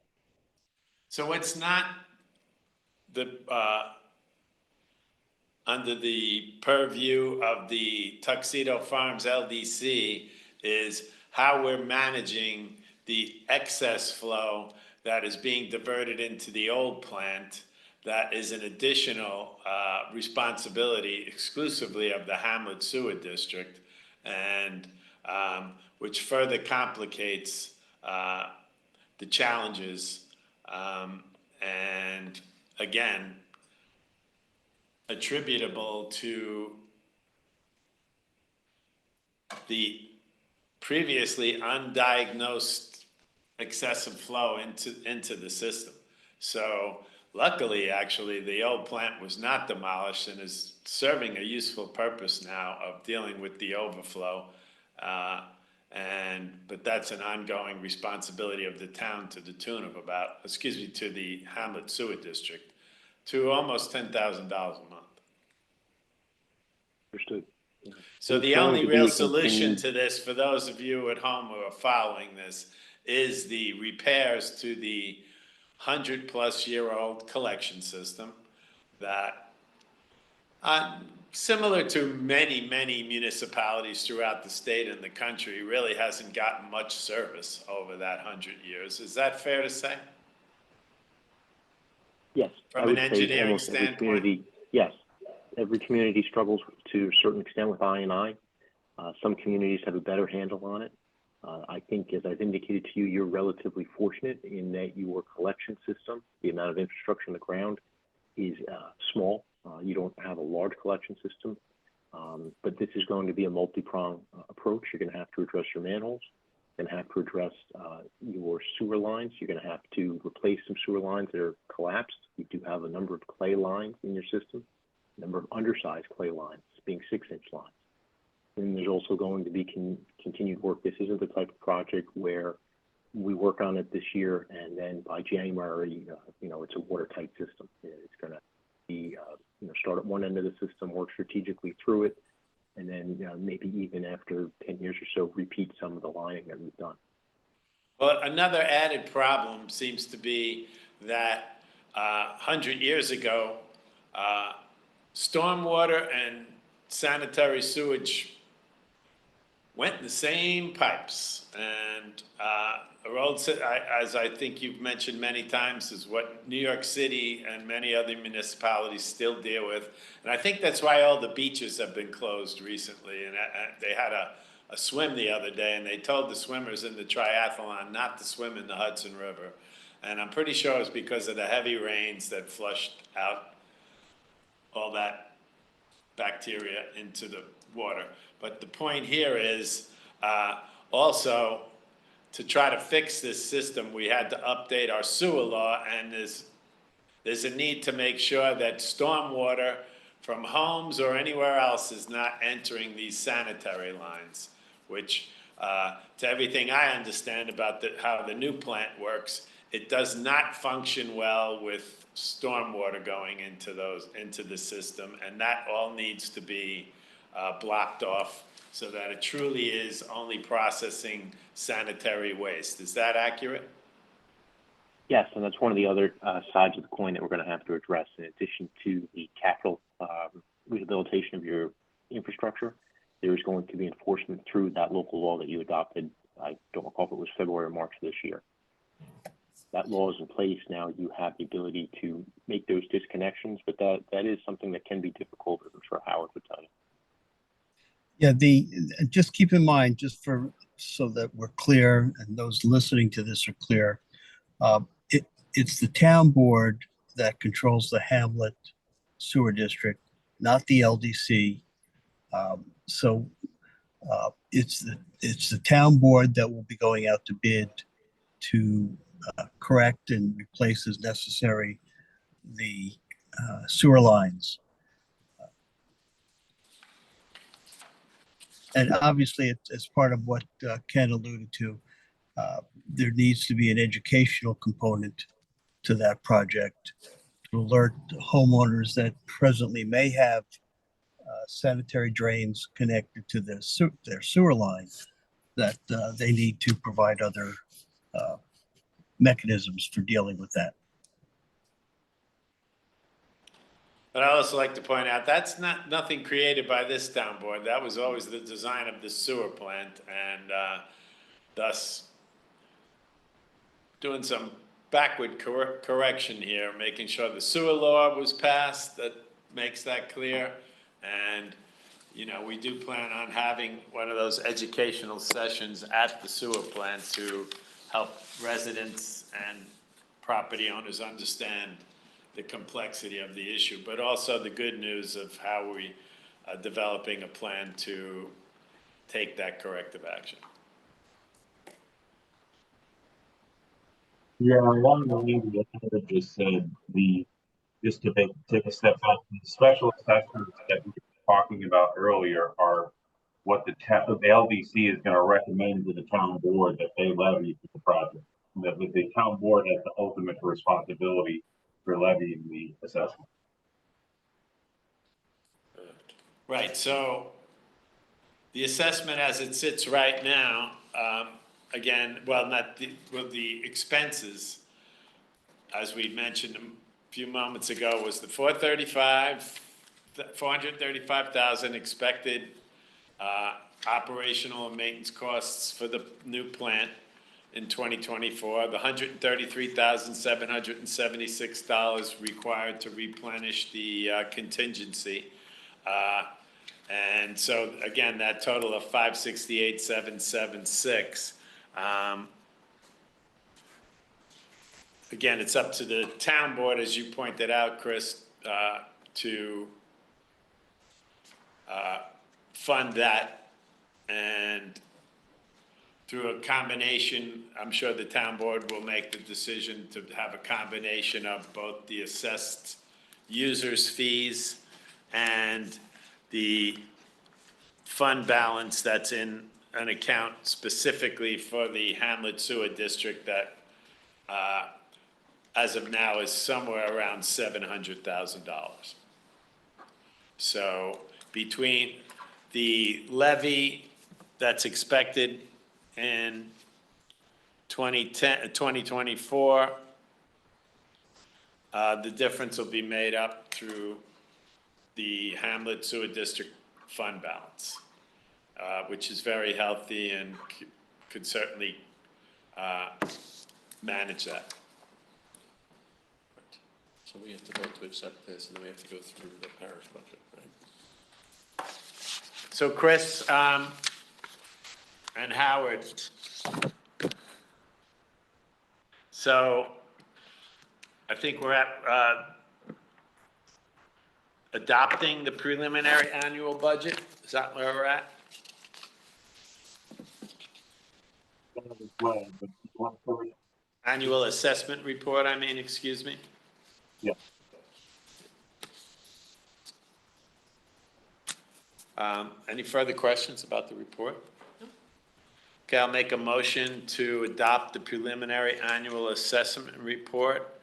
So it's not the under the purview of the Tuxedo Farms LDC is how we're managing the excess flow that is being diverted into the old plant. That is an additional responsibility exclusively of the Hamlet Sewer District, and which further complicates the challenges. And again, attributable to the previously undiagnosed excessive flow into the system. So luckily, actually, the old plant was not demolished and is serving a useful purpose now of dealing with the overflow. But that's an ongoing responsibility of the town to the tune of to the Hamlet Sewer District, to almost $10,000 a month. Understood. So the only real solution to this, for those of you at home who are following this, is the repairs to the 100-plus-year-old collection system that, similar to many, many municipalities throughout the state and the country, really hasn't gotten much service over that 100 years. Is that fair to say? Yes. From an engineering almost every standpoint? community, yes. Every community struggles to a certain extent with I&I. Some communities have a better handle on it. I think, as I've indicated to you, you're relatively fortunate in that your collection system, the amount of infrastructure on the ground, is small. You don't have a large collection system, but this is going to be a multi-pronged approach. You're going to have to address your manholes. You're going to have to address your sewer lines. You're going to have to replace some sewer lines that are collapsed. You do have a number of clay lines in your system. number of undersized clay lines being 6-inch lines. And there's also going to be continued work. This isn't the type of project where we work on it this year and then by January, it's a watertight system. It's going to be, start at one end of the system, work strategically through it, and then maybe even after 10 years or so, repeat some of the lining that we've done. Well, another added problem seems to be that 100 years ago, stormwater and sanitary sewage went in the same pipes. And as I think you've mentioned many times, is what New York City and many other municipalities still deal with. And I think that's why all the beaches have been closed recently. And they had a swim the other day, and they told the swimmers in the triathlon not to swim in the Hudson River. And I'm pretty sure it's because of the heavy rains that flushed out all that bacteria into the water. But the point here is also to try to fix this system, we had to update our sewer law, and there's a need to make sure that stormwater from homes or anywhere else is not entering these sanitary lines, which to everything I understand about how the new plant works, it does not function well with stormwater going into the system, and that all needs to be blocked off so that it truly is only processing sanitary waste. Is that accurate? Yes, and that's one of the other sides of the coin that we're going to have to address. In addition to the capital rehabilitation of your infrastructure, there is going to be enforcement through that local law that you adopted. I don't recall if it was February or March this year. That law is in place now. You have the ability to make those disconnections, but that is something that can be difficult, as I'm sure Howard would tell you. Yeah, just keep in mind, so that we're clear and those listening to this are clear, it's the town board that controls the Hamlet Sewer District, not the LDC. It's the town board that will be going out to bid to correct and replace as necessary the sewer lines. And obviously, it's part of what Ken alluded to. There needs to be an educational component to that project to alert homeowners that presently may have sanitary drains connected to their sewer line, that they need to provide other mechanisms for dealing with that. But I also like to point out, that's nothing created by this town board. That was always the design of the sewer plant, and thus doing some backward correction here, making sure the sewer law was passed that makes that clear. And, we do plan on having one of those educational sessions at the sewer plant to help residents and property owners understand the complexity of the issue, but also the good news of how we are developing a plan to take that corrective action. Yeah, along the line of what Heather just said, just to take a step back, the special assessments that we were talking about earlier are what the LDC is going to recommend to the town board that they levy for the project. That the town board has the ultimate responsibility for levying the assessment. Right, so the assessment as it sits right now, again, the expenses, as we mentioned a few moments ago, was the 435,000 expected operational and maintenance costs for the new plant in 2024, the $133,776 required to replenish the contingency. And so again, that total of 568,776. Again, it's up to the town board, as you pointed out, Chris, to fund that, and through a combination, I'm sure the town board will make the decision to have a combination of both the assessed users' fees and the fund balance that's in an account specifically for the Hamlet Sewer District that, as of now, is somewhere around $700,000. So between the levy that's expected in 2024, the difference will be made up through the Hamlet Sewer District fund balance, which is very healthy and could certainly manage that. So we have to vote to accept this, and then we have to go through the parish budget, right? So Chris and Howard, so I think we're at adopting the preliminary annual budget. Is that where we're at? Annual assessment report, I mean, excuse me. Yeah. Any further questions about the report? Okay, I'll make a motion to adopt the preliminary annual assessment report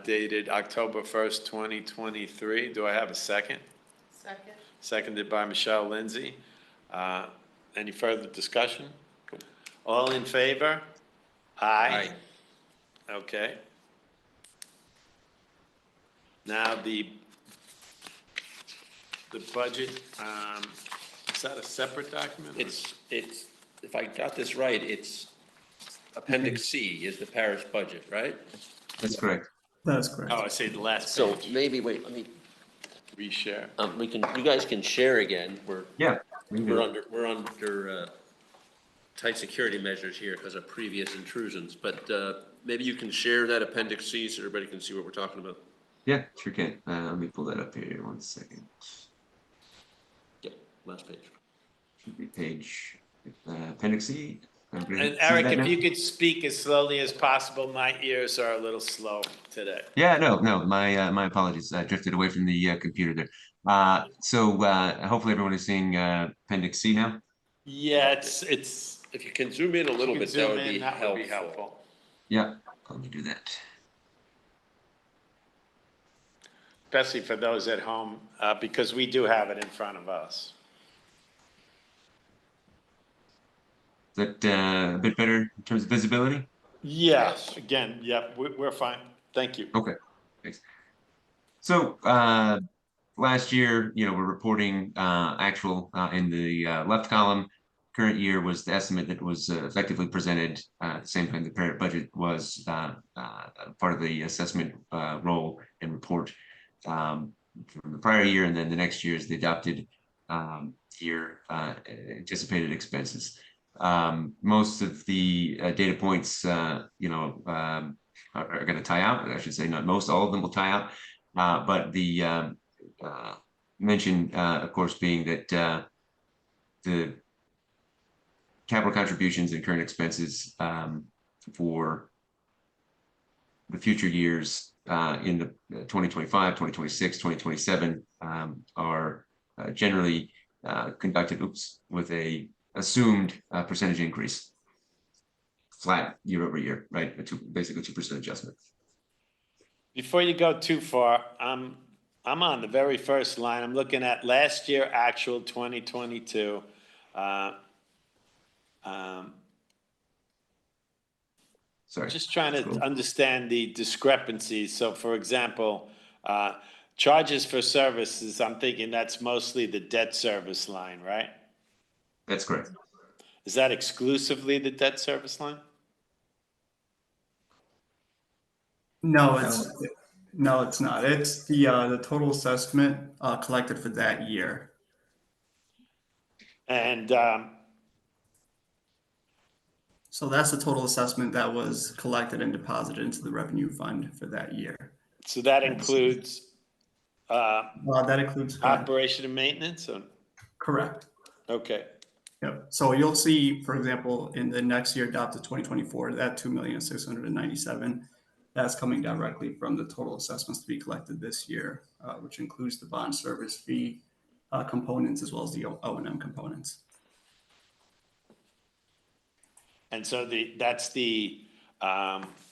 dated October 1st, 2023. Do I have a second? Second. Seconded by Michelle Lindsay. Any further discussion? All in favor? Aye. Okay. Now the budget, is that a separate document? It's, if I got this right, it's Appendix C is the parish budget, right? That's correct. That is correct. Oh, I see the last So page. maybe, wait, let me, Reshare. you guys can share again. Yeah. we can do it. We're under tight security measures here because of previous intrusions, but maybe you can share that Appendix C so everybody can see what we're talking about. Yeah, sure can. Let me pull that up here 1 second. Yeah, last page. Should be page appendix C. And Eric, if you could speak as slowly as possible, my ears are a little slow today. Yeah, no, my apologies. I drifted away from the computer there. So hopefully everyone is seeing Appendix C now. Yeah, it's. If you can zoom in a little bit, that would be helpful. helpful. Yeah, let me do that. Especially for those at home, because we do have it in front of us. Is that a bit better in terms of visibility? Yes, again, yeah, we're fine. Thank you. Okay, thanks. So last year, we're reporting actual in the left column. Current year was the estimate that was effectively presented at the same time the parent budget was part of the assessment role and report from the prior year, and then the next year is the adopted year anticipated expenses. Most of the data points, are going to tie out. I should say not most, all of them will tie out. But the mention, of course, being that the capital contributions and current expenses for the future years in the 2025, 2026, 2027 are generally conducted with a assumed percentage increase, flat year over year, right? Basically 2% adjustment. Before you go too far, I'm on the very first line. I'm looking at last year actual 2022. Sorry. Just trying to Cool. understand the discrepancies. So for example, charges for services, I'm thinking that's mostly the debt service line, right? That's correct. Is that exclusively the debt service line? No, it's not. It's the total assessment collected for that year. And So that's the total assessment that was collected and deposited into the revenue fund for that year. so that includes That includes operation and maintenance? correct. Okay. Yep. So you'll see, for example, in the next year adopted 2024, that 2,697,000 that's coming directly from the total assessments to be collected this year, which includes the bond service fee components as well as the O&M components. And so that's the,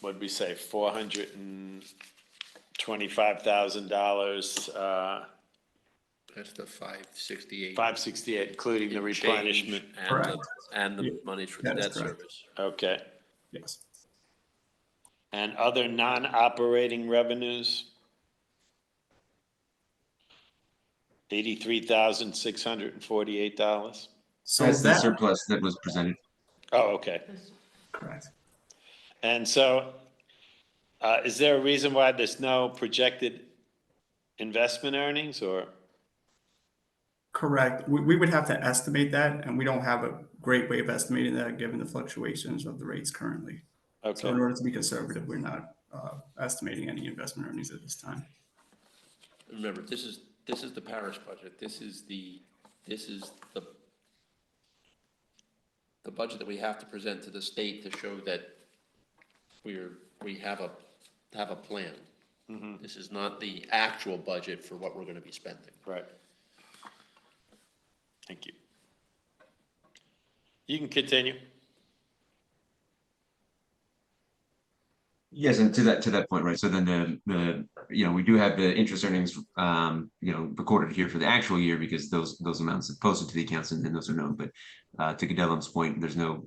what'd we say, $425,000, That's the 568. 568, including the replenishment. Correct. And the Yeah, monies for the that is debt correct. service. Okay. Yes. And other non-operating revenues? $83,648. So That's the that, surplus that was presented. Oh, okay. correct. And so, is there a reason why there's no projected investment earnings, or? Correct. We would have to estimate that, and we don't have a great way of estimating that given the fluctuations of the rates currently. So Okay, in order to be conservative, we're not estimating any investment earnings at this time. Remember, this is the parish budget. This is the budget that we have to present to the state to show that we have a plan. This is not the actual budget for what we're going to be spending. right. Thank you. You can continue. Yes, and to that point, right? So then the we do have the interest earnings recorded here for the actual year because those amounts are posted to the accounts and those are known. But to Gedelum's point, there's no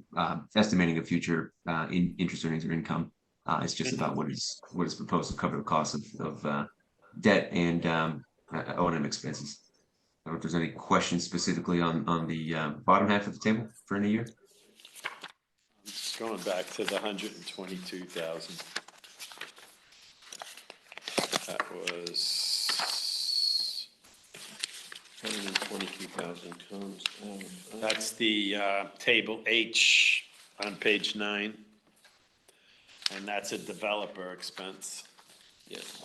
estimating of future interest earnings or income. It's just about what is proposed to cover the cost of debt and O&M expenses. I don't know if there's any questions specifically on the bottom half of the table for any year. Just going back to the 122,000. That was, 122,000 comes out. that's the table H on page 9. And that's a developer expense. Yes.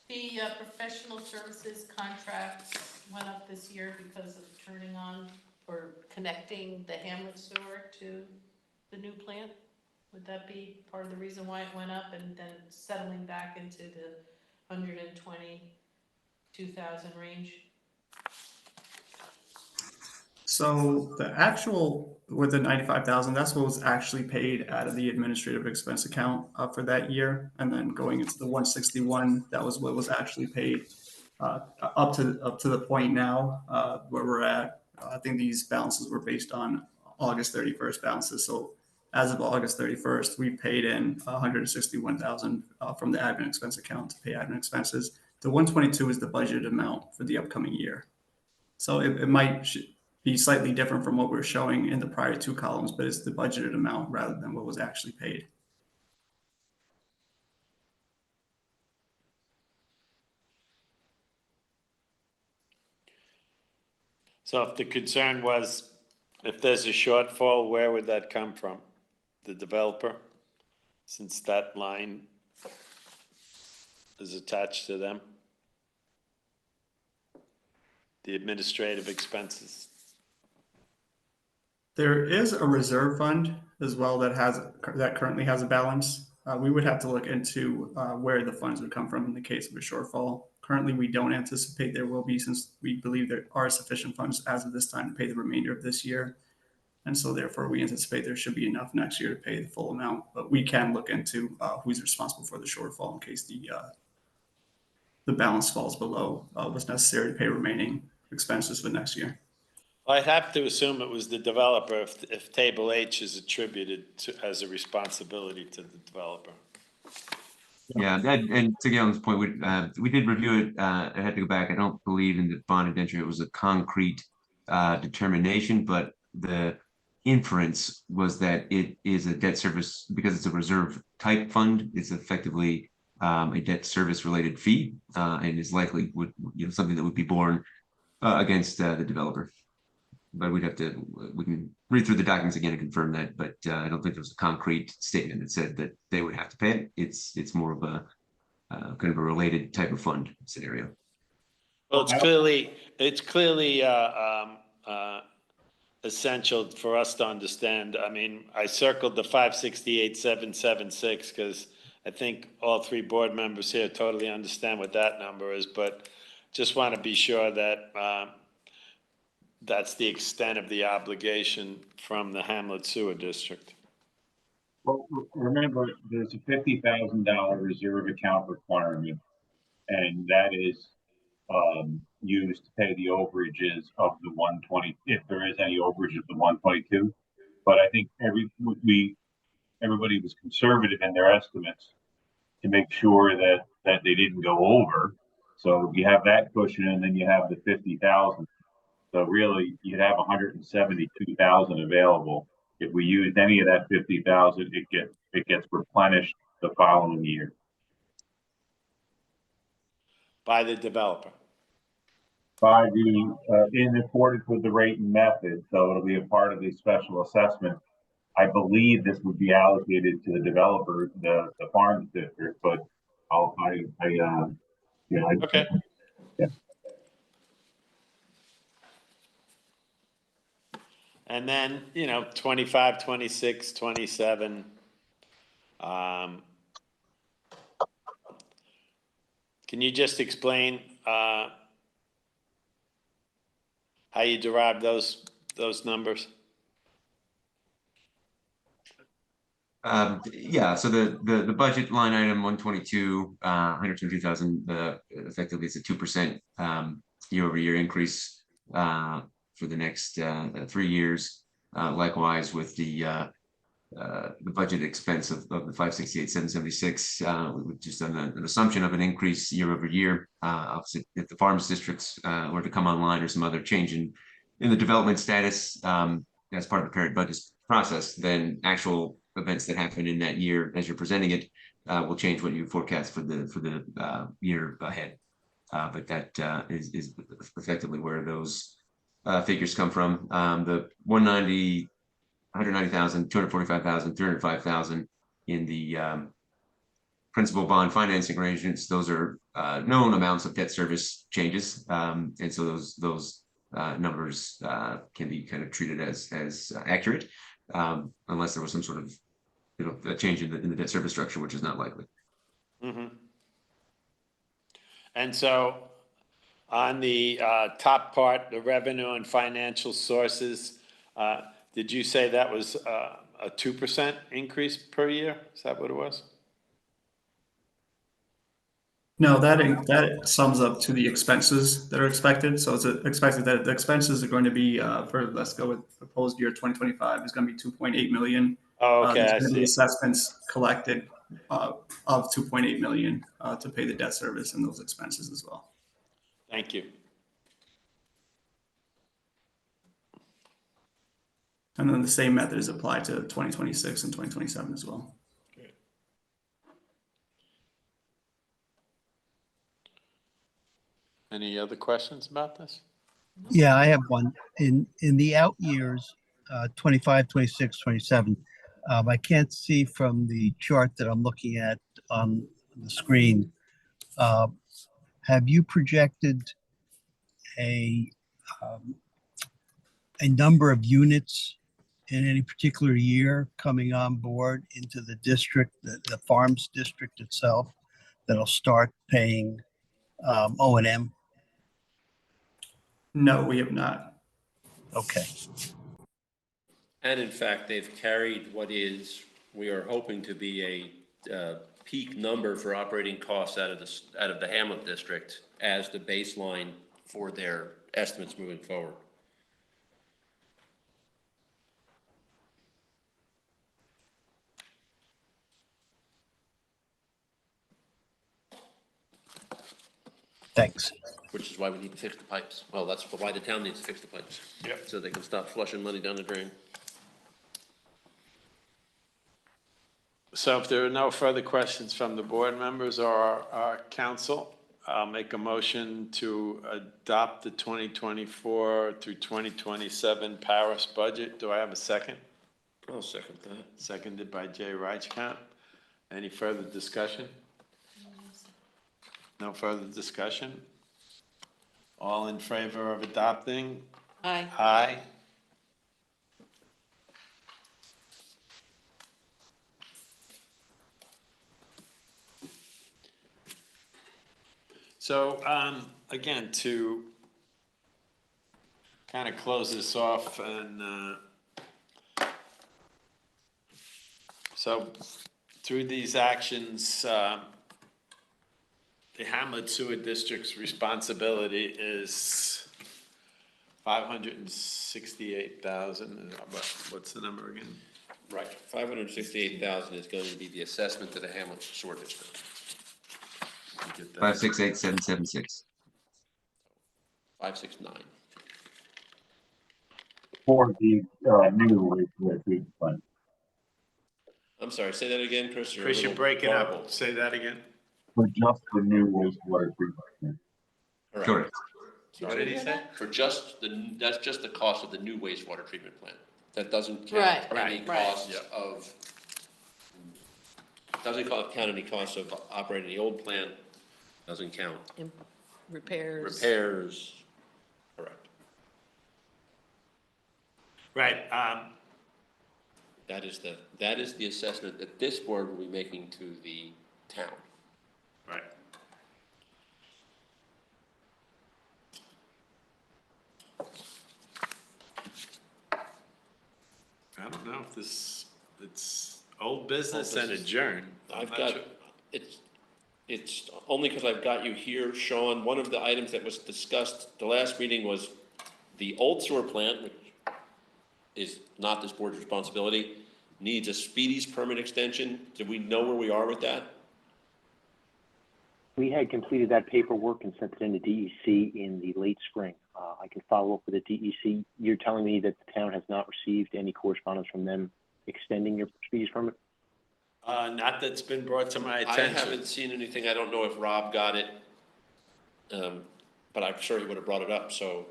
The professional services contracts went up this year because of turning on or connecting the Hamlet sewer to the new plant? Would that be part of the reason why it went up and then settling back into the 122,000 range? So the actual with the 95,000, that's what was actually paid out of the administrative expense account for that year, and then going into the 161, that was what was actually paid up to the point now where we're at. I think these balances were based on August 31st balances. So as of August 31st, we paid in 161,000 from the admin expense account to pay admin expenses. The 122 is the budgeted amount for the upcoming year. So it might be slightly different from what we're showing in the prior two columns, but it's the budgeted amount rather than what was actually paid. So if the concern was, if there's a shortfall, where would that come from? The developer, since that line is attached to them? The administrative expenses. There is a reserve fund as well that currently has a balance. We would have to look into where the funds would come from in the case of a shortfall. Currently, we don't anticipate there will be, since we believe there are sufficient funds as of this time to pay the remainder of this year. And so therefore, we anticipate there should be enough next year to pay the full amount, but we can look into who's responsible for the shortfall in case the balance falls below what's necessary to pay remaining expenses for next year. I'd have to assume it was the developer if table H is attributed to, as a responsibility to the developer. Yeah, and to get on this point, we did review it. I had to go back. I don't believe in the bond indenture it was a concrete determination, but the inference was that it is a debt service because it's a reserve type fund. It's effectively a debt service related fee, and is likely something that would be borne against the developer. But we can read through the documents again and confirm that. But I don't think there was a concrete statement that said that they would have to pay it. It's more of a kind of a related type of fund scenario. Well, it's clearly essential for us to understand. I mean, I circled the 568,776 because I think all three board members here totally understand what that number is, but just want to be sure that that's the extent of the obligation from the Hamlet Sewer District. Well, remember, there's a $50,000 reserve account requirement, and that is used to pay the overages of the 120, if there is any overage of the 122. But I think everybody was conservative in their estimates to make sure that they didn't go over. So you have that cushion, and then you have the 50,000. So really, you'd have 172,000 available. If we used any of that 50,000, it gets replenished the following year. By the developer. By the in accordance with the rate and method, so it'll be a part of the special assessment. I believe this would be allocated to the developer, the farm district, but Okay. Yeah. And then, 25, 26, 27. Can you just explain how you derive those numbers? Yeah, so the budget line item 122, 122,000, effectively it's a 2% year-over-year increase for the next 3 years. Likewise with the budget expense of the 568,776, we've just done an assumption of an increase year-over-year. Obviously, if the farms districts were to come online or some other change in the development status as part of the period budget process, then actual events that happen in that year as you're presenting it will change what you forecast for the year ahead. But that is effectively where those figures come from. The 190,000, 245,000, 305,000 in the principal bond financing arrangements. Those are known amounts of debt service changes, and so those numbers can be kind of treated as accurate, unless there was some sort of a change in the debt service structure, which is not likely. Mm-hmm. And so on the top part, the revenue and financial sources, did you say that was a 2% increase per year? Is that what it was? No, that sums up to the expenses that are expected. So it's expected that the expenses are going to be let's go with proposed year 2025 is going to be 2.8 million. Oh, okay, There's I going to be see. assessments collected of 2.8 million to pay the debt service and those expenses as well. Thank you. And then the same method is applied to 2026 and 2027 as well. Any other questions about this? Yeah, I have one. In the out years, 25, 26, 27, I can't see from the chart that I'm looking at on the screen. Have you projected a number of units in any particular year coming on board into the district, the farms district itself, that'll start paying O&M? No, we have not. Okay. And in fact, they've carried what we are hoping to be a peak number for operating costs out of the Hamlet district as the baseline for their estimates moving forward. Thanks. Which is why we need to fix the pipes. Well, that's why the town needs to fix the pipes. Yep. So they can stop flushing money down the drain. So if there are no further questions from the board members or our council, I'll make a motion to adopt the 2024 through 2027 Paris budget. Do I have a second? I'll second that. Seconded by Jay Reichkamp. Any further discussion? No further discussion? All in favor of adopting? Aye. Aye. So, again, to kind of close this off and, so through these actions, the Hamlet Sewer District's responsibility is 568,000. What's the number again? Right, 568,000 is going to be the assessment to the Hamlet Sewer District. You get that? 568,776. 569. For the, new wastewater treatment plant. I'm sorry, say that again, Chris. You're a Chris, you're little breaking garbled. up. Say that again. For just the new wastewater treatment plant. Correct. What did he hear say? that? For just that's just the cost of the new wastewater treatment plant. That doesn't Right, count any right, costs Yep. of, count any costs of operating the old plant, doesn't count. Repairs. Repairs, correct. Right, That is the assessment that this board will be making to the town. right. I don't know if it's old business and business. adjourn. I've got, it's only because I've got you here, Sean. One of the items that was discussed, the last meeting was the old sewer plant, which is not this board's responsibility, needs a speedies permit extension. Do we know where we are with that? We had completed that paperwork and sent it into DEC in the late spring. I can follow up with the DEC. You're telling me that the town has not received any correspondence from them extending your speedies permit? Not that's been brought to my I attention. haven't seen anything. I don't know if Rob got it. But I'm sure he would have brought it up, so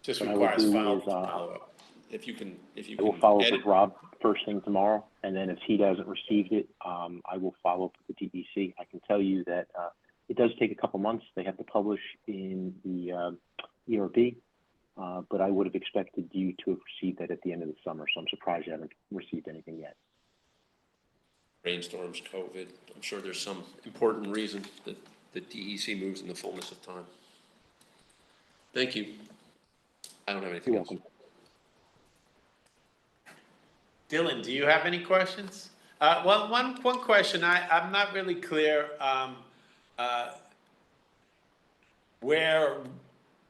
Just What I will requires do follow is, up. if you can I will follow up edit. with Rob first thing tomorrow, and then if he hasn't received it, I will follow up with the DEC. I can tell you that it does take a couple months. They have to publish in the ERB, but I would have expected you to have received that at the end of the summer, so I'm surprised you haven't received anything yet. Rainstorms, COVID. I'm sure there's some important reason that the DEC moves in the fullness of time. Thank you. I don't have anything You're else. welcome. Dylan, do you have any questions? Well, one question, I'm not really clear, where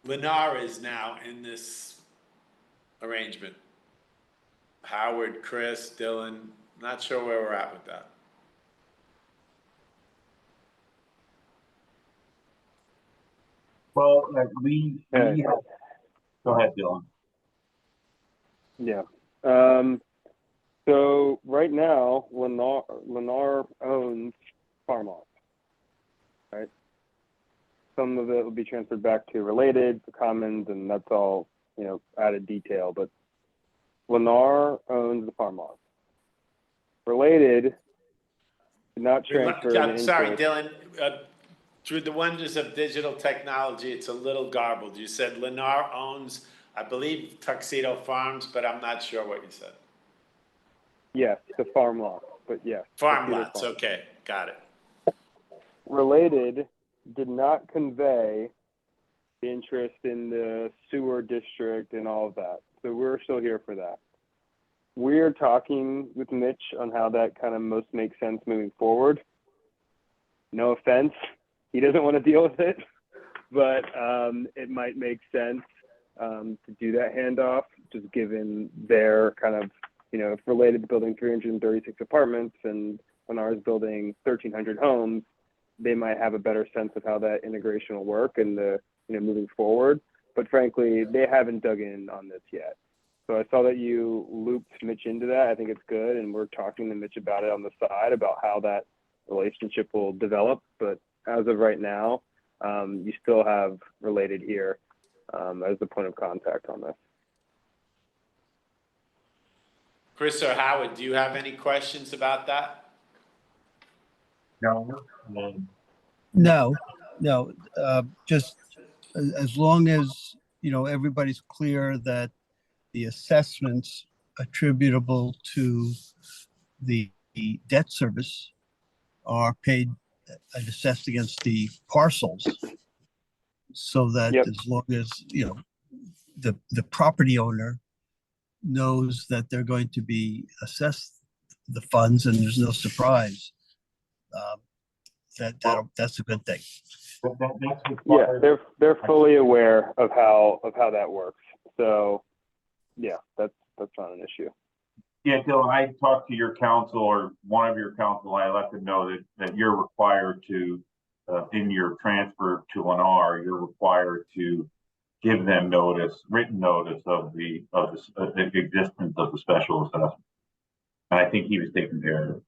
Lennar is now in this arrangement. Howard, Chris, Dylan, not sure where we're at with that. Well, we have, go ahead, Dylan. Yeah. So right now, Lennar owns farm lots, right? Some of it will be transferred back to Related, to Commons, and that's all, added detail. But Lennar owns the farm lots. Related did not transfer the I'm sorry, interest. Dylan, through the wonders of digital technology, it's a little garbled. You said Lennar owns, I believe, Tuxedo Farms, but I'm not sure what you said. Yes, the farm lots, but yes. Farm Tuxedo lots, Farm. okay, got it. Related did not convey the interest in the sewer district and all of that. So we're still here for that. We're talking with Mitch on how that kind of most makes sense moving forward. No offense, he doesn't want to deal with it, but it might make sense to do that handoff, just given their kind of, if Related to building 336 apartments and Lennar's building 1,300 homes, they might have a better sense of how that integration will work and moving forward. But frankly, they haven't dug in on this yet. So I saw that you looped Mitch into that. I think it's good, and we're talking to Mitch about it on the side about how that relationship will develop. But as of right now, you still have Related here as the point of contact on this. Chris or Howard, do you have any questions about that? No. No, just as long as, everybody's clear that the assessments attributable to the debt service are paid and assessed against the parcels. So that Yep. as long as, you know, the property owner knows that they're going to be assessed the funds and there's no surprise. That's a good thing. That's Yeah, required. they're fully aware of how that works. So yeah, that's not an issue. Yeah, Dylan, I talked to your counsel or one of your counsel, I let them know that you're required to, in your transfer to Lennar, you're required to give them notice, written notice of the existence of the special assessment. And I think he was taking care of it.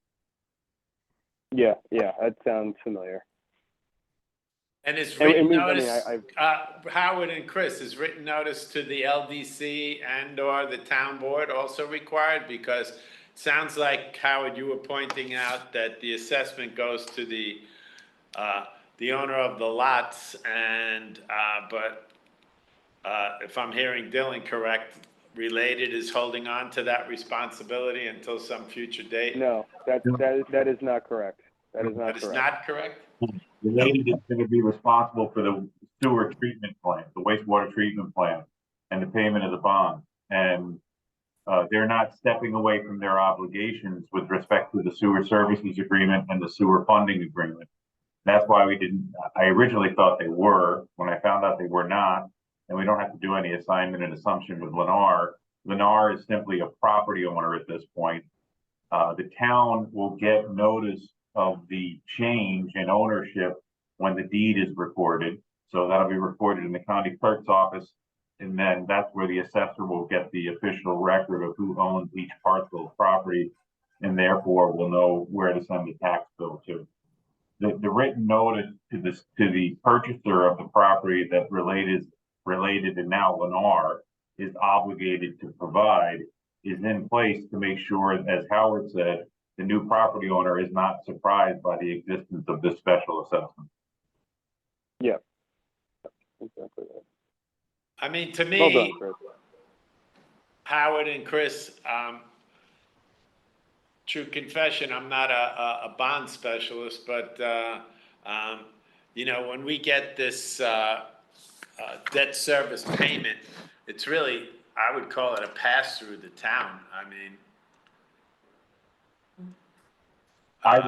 Yeah, that sounds familiar. And is And written I mean, notice, I've Howard and Chris, is written notice to the LDC and or the town board also required? Because it sounds like, Howard, you were pointing out that the assessment goes to the owner of the lots and, if I'm hearing Dylan correct, Related is holding on to that responsibility until some future date? no, that is not correct. That is not That is correct. not correct? Related is going to be responsible for the sewer treatment plant, the wastewater treatment plant, and the payment of the bond. And they're not stepping away from their obligations with respect to the sewer services agreement and the sewer funding agreement. That's why I originally thought they were. When I found out they were not, and we don't have to do any assignment and assumption with Lennar. Lennar is simply a property owner at this point. The town will get notice of the change in ownership when the deed is recorded. So that'll be recorded in the county clerk's office. And then that's where the assessor will get the official record of who owns each parcel of property, and therefore will know where to send the tax bill to. The written notice to the purchaser of the property that related and now Lennar is obligated to provide is in place to make sure, as Howard said, the new property owner is not surprised by the existence of this special assessment. Yeah, exactly right. I mean, to Well done, me, Chris. Howard and Chris, true confession, I'm not a bond specialist, but, you know, when we get this debt service payment, it's really, I would call it a pass-through the town. I mean. I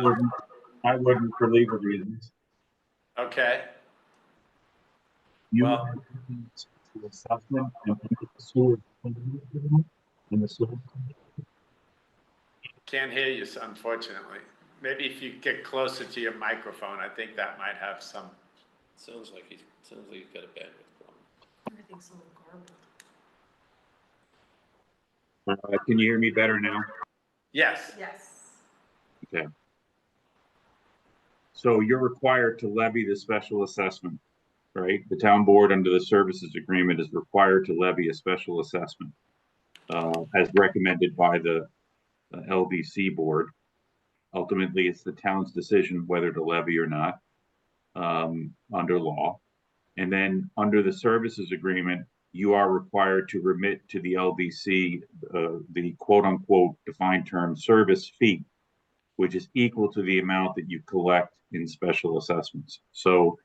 wouldn't for legal reasons. Okay, You well, are looking to assessment and the sewer in the sewer. can't hear you, unfortunately. Maybe if you get closer to your microphone, I think that might have some. Sounds like he's got a bandwidth problem. Everything's a little garbled. Can you hear me better now? Yes, Yes. Okay. So you're required to levy the special assessment, right? The town board under the services agreement is required to levy a special assessment as recommended by the LDC board. Ultimately, it's the town's decision whether to levy or not under law. And then under the services agreement, you are required to remit to the LDC the quote unquote defined term service fee, which is equal to the amount that you collect in special assessments. So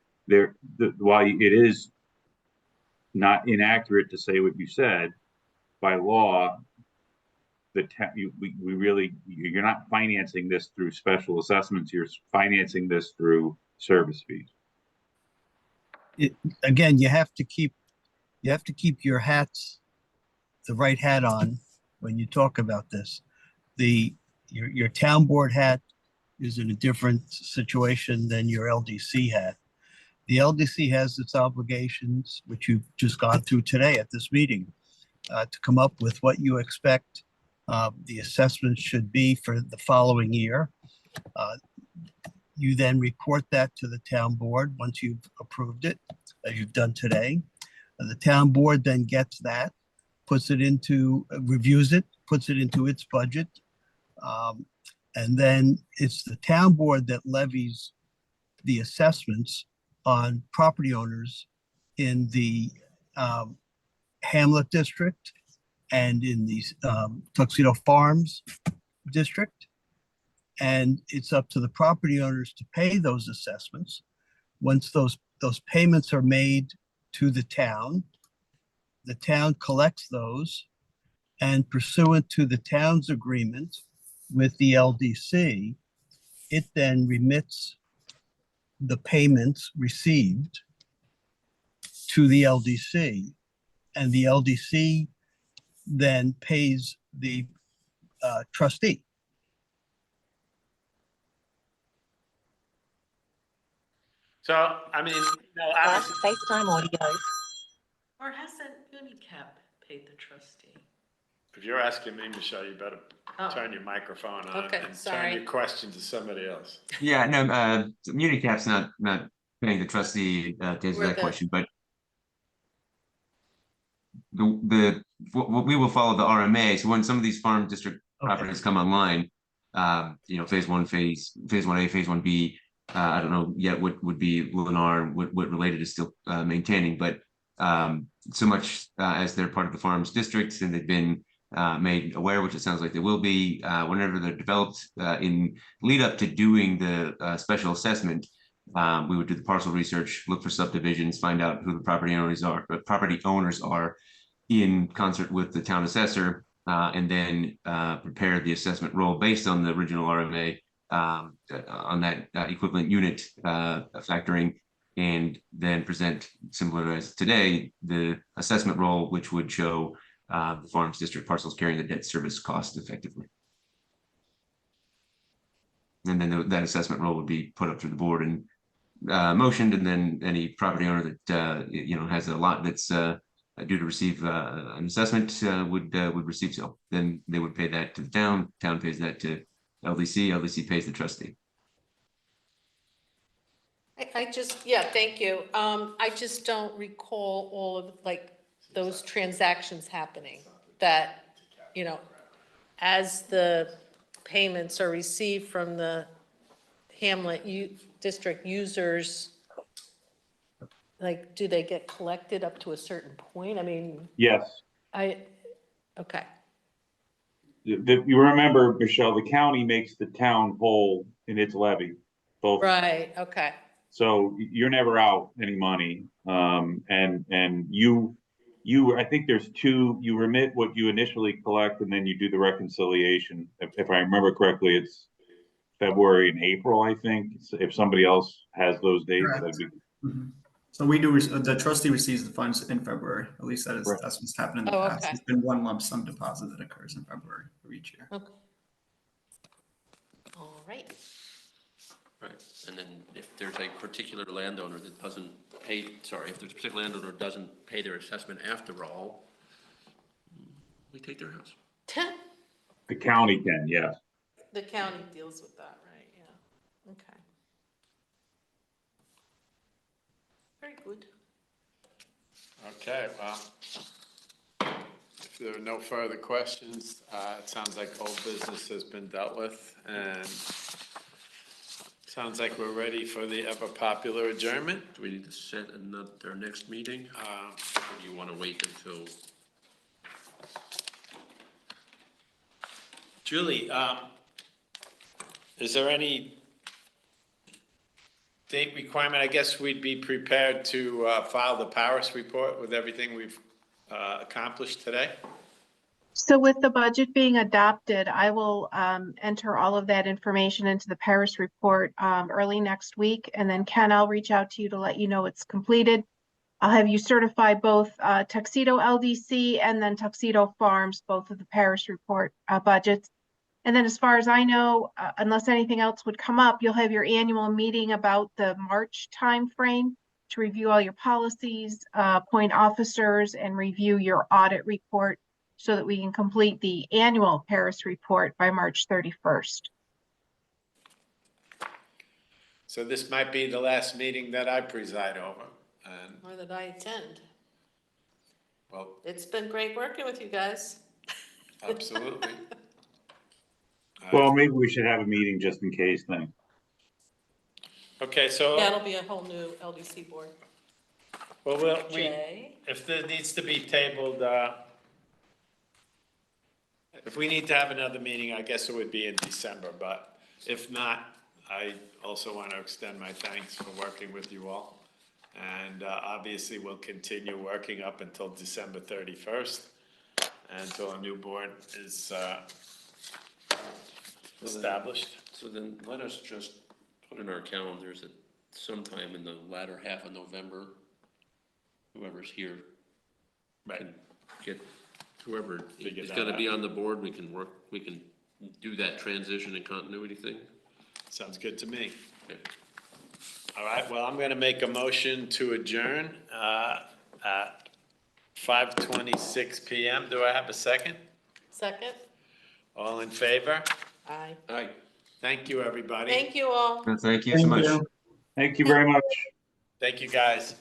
while it is not inaccurate to say what you said, by law, you're not financing this through special assessments, you're financing this through service fees. Again, you have to keep your hats, the right hat on when you talk about this. Your town board hat is in a different situation than your LDC hat. The LDC has its obligations, which you've just gone through today at this meeting, to come up with what you expect the assessment should be for the following year. You then report that to the town board once you've approved it, as you've done today. The town board then gets that, reviews it, puts it into its budget. And then it's the town board that levies the assessments on property owners in the Hamlet district and in the Tuxedo Farms district. and it's up to the property owners to pay those assessments. Once those payments are made to the town collects those, and pursuant to the town's agreement with the LDC, it then remits the payments received to the LDC, and the LDC then pays the trustee. So, I mean, obviously, FaceTime audio. Or hasn't Unicap paid the trustee? if you're asking me, Michelle, you better Oh. turn your microphone on Okay, and turn sorry. your question to somebody else. Yeah, no, Unicap's not paying the trustee to answer We're that the- question, but we will follow the RMA. So when some of these farm district Okay. properties come online, phase 1A, phase 1B, I don't know yet what would be Lennar and what related is still maintaining, but so much as they're part of the farms districts and they've been made aware, which it sounds like they will be, whenever they're developed in lead up to doing the special assessment, we would do the parcel research, look for subdivisions, find out who the property owners are in concert with the town assessor, and then prepare the assessment roll based on the original RMA on that equivalent unit factoring, and then present, similar as today, the assessment roll, which would show the farms district parcels carrying the debt service cost effectively. And then that assessment roll would be put up through the board and motioned, and then any property owner that has a lot that's due to receive an assessment would receive so. Then they would pay that to the town. Town pays that to LDC. LDC pays the trustee. Thank you. I just don't recall all of those transactions happening that, as the payments are received from the Hamlet district users, do they get collected up to a certain point? I mean, Yes. Okay. You remember, Michelle, the county makes the town whole in its levy. Both. Right, okay. So you're never out any money. And you, I think there's two, you remit what you initially collect and then you do the reconciliation. If I remember correctly, it's February and April, I think. If somebody else has those dates, Correct. that'd be. Mhm. So we do, the trustee receives the funds in February. At least that's what's happened in the Oh, past. okay. It's been one lump sum deposit that occurs in February of each year. Okay. All right. Right, and then if there's a particular landowner that doesn't pay, if there's a particular landowner that doesn't pay their assessment after all, we take their house. The county can, yes. The county deals with that, right? Yeah. Okay. Very good. Okay, well, if there are no further questions, it sounds like old business has been dealt with, and sounds like we're ready for the ever-popular adjournment. Do we need to set our next meeting? Or do you want to wait until? Julie, is there any date requirement? I guess we'd be prepared to file the Paris report with everything we've accomplished today. So with the budget being adopted, I will enter all of that information into the Paris report early next week. And then Ken, I'll reach out to you to let you know it's completed. I'll have you certify both Tuxedo LDC and then Tuxedo Farms, both of the Paris report budgets. And then as far as I know, unless anything else would come up, you'll have your annual meeting about the March timeframe to review all your policies, appoint officers, and review your audit report so that we can complete the annual Paris report by March 31st. So this might be the last meeting that I preside over, and, Or that I attend. well, It's been great working with you guys. absolutely. Well, maybe we should have a meeting just in case then. Okay, so, Yeah, it'll be a whole new LDC board. well, Jay? if there needs to be tabled, if we need to have another meeting, I guess it would be in December, but If not, I also want to extend my thanks for working with you all. And obviously, we'll continue working up until December 31st, until a new board is established. So then let us just put in our calendars that sometime in the latter half of November, whoever's here Right. can get, whoever Figure is that gonna be out. on the board, we can work, we can do that transition and continuity thing. Sounds good to me. Okay. All right, well, I'm going to make a motion to adjourn at 5:26 PM. Do I have a second? Second? All in favor? Aye. Aye. Thank you, everybody. Thank you all. Thank you so much. Thank you very much. Thank you, guys.